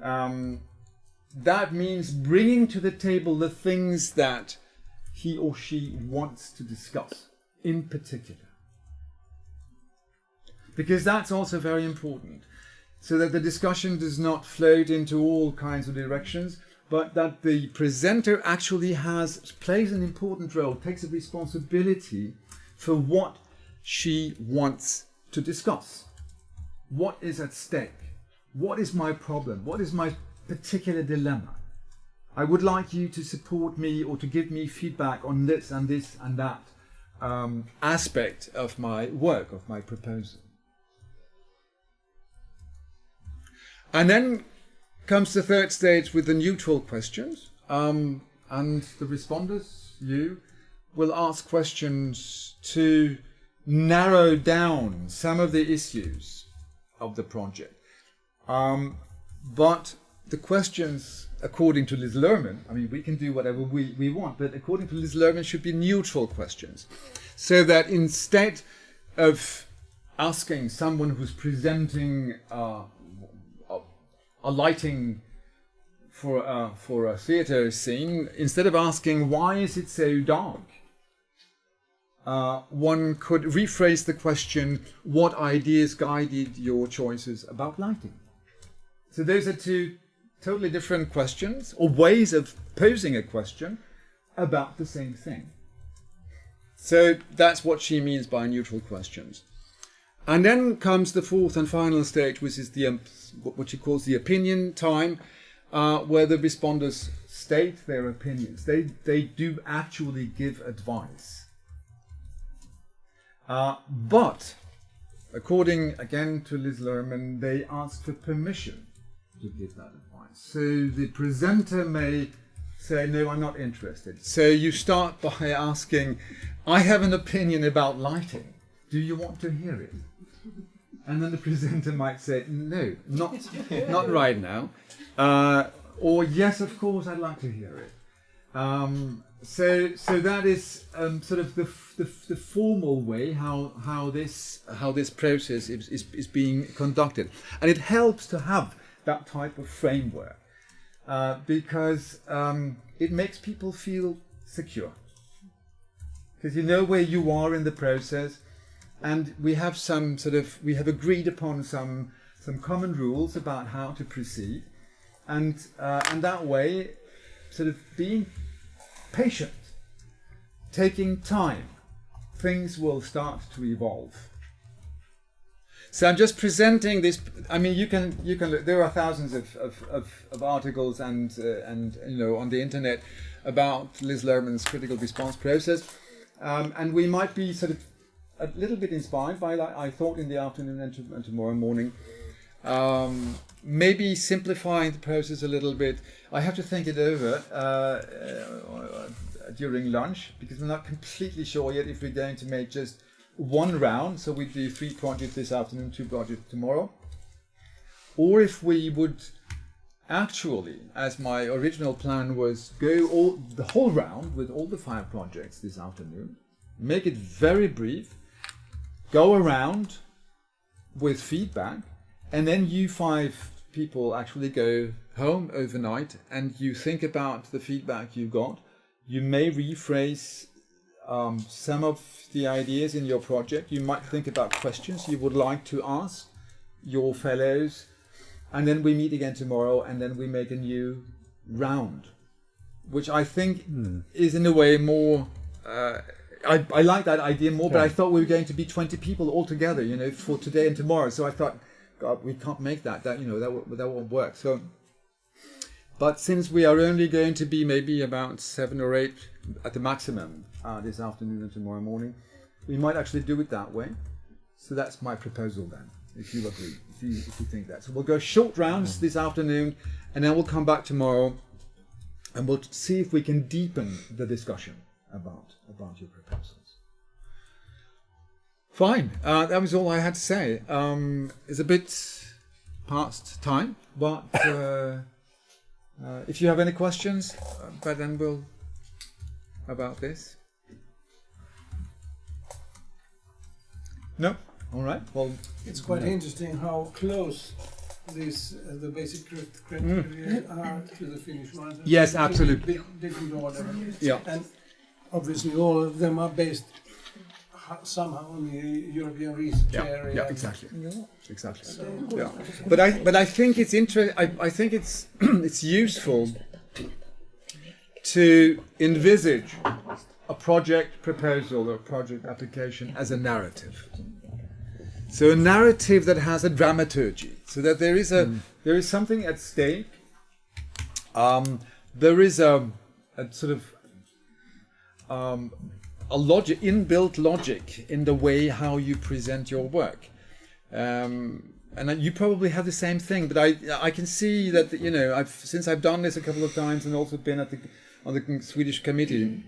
That means bringing to the table the things that he or she wants to discuss in particular. Because that's also very important, so that the discussion does not float into all kinds of directions, but that the presenter actually plays an important role, takes a responsibility for what she wants to discuss. What is at stake? What is my problem? What is my particular dilemma? I would like you to support me or to give me feedback on this and that aspect of my work, of my proposal. And then comes the third stage with the neutral questions. And the responders, you, will ask questions to narrow down some of the issues of the project. But the questions, according to Liz Lerman, I mean, we can do whatever we want, but according to Liz Lerman, should be neutral questions. So that instead of asking someone who's presenting a lighting for a theatre scene, instead of asking, why is it so dark? One could rephrase the question, what ideas guided your choices about lighting? So those are 2 totally different questions, or ways of posing a question about the same thing. So that's what she means by neutral questions. And then comes the fourth and final stage, which is what she calls the opinion time, where the responders state their opinions. They do actually give advice. But, according again to Liz Lerman, they ask for permission to give that advice. So the presenter may say, no, I'm not interested. So you start by asking, I have an opinion about lighting. Do you want to hear it? And then the presenter might say, no, not right now. Or yes, of course, I'd like to hear it. So that is sort of the formal way how this process is being conducted, and it helps to have that type of framework because it makes people feel secure, because you know where you are in the process. And we have we have agreed upon some common rules about how to proceed, and that way, sort of being patient, taking time, things will start to evolve. So I'm just presenting this. I mean, you can look. There are thousands of articles and on the internet about Liz Lerman's critical response process, and we might be sort of a little bit inspired by, like I thought, in the afternoon and tomorrow morning. Maybe simplifying the process a little bit. I have to think it over during lunch, because we're not completely sure yet if we're going to make just one round, so we do 3 projects this afternoon, 2 projects tomorrow, or if we would actually, as my original plan was, go the whole round with all the 5 projects this afternoon, make it very brief, go around with feedback, and then you 5 people actually go home overnight and you think about the feedback you got. You may rephrase some of the ideas in your project. You might think about questions you would like to ask your fellows, and then we meet again tomorrow, and then we make a new round, which I think is in a way more. I like that idea more, but I thought we were going to be 20 people all together, you know, for today and tomorrow. So I thought, God, we can't make that. That won't work. So, but since we are only going to be maybe about 7 or 8 at the maximum this afternoon and tomorrow morning, we might actually do it that way. So that's my proposal then, if you agree, if you think that. So we'll go short rounds this afternoon, and then we'll come back tomorrow, and we'll see if we can deepen the discussion about your proposals. Fine, that was all I had to say. It's a bit past time, but if you have any questions, but then we'll about this. No? All right. Well, it's quite interesting how close the basic criteria are to the Finnish ones. Yes, absolutely. Different order. Yeah. And obviously all of them are based somehow on the European research area. Yeah, exactly. Exactly. So, yeah. But I think it's I think it's it's useful to envisage a project proposal or project application as a narrative. So a narrative that has a dramaturgy, so that there is something at stake. There is a sort of a logic, inbuilt logic in the way how you present your work. And you probably have the same thing, but I can see that, you know, since I've done this a couple of times and also been on the Swedish committee,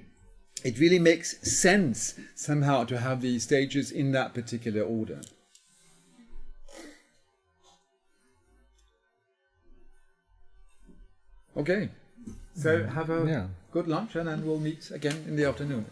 it really makes sense somehow to have these stages in that particular order. Okay, so have a good lunch, and then we'll meet again in the afternoon.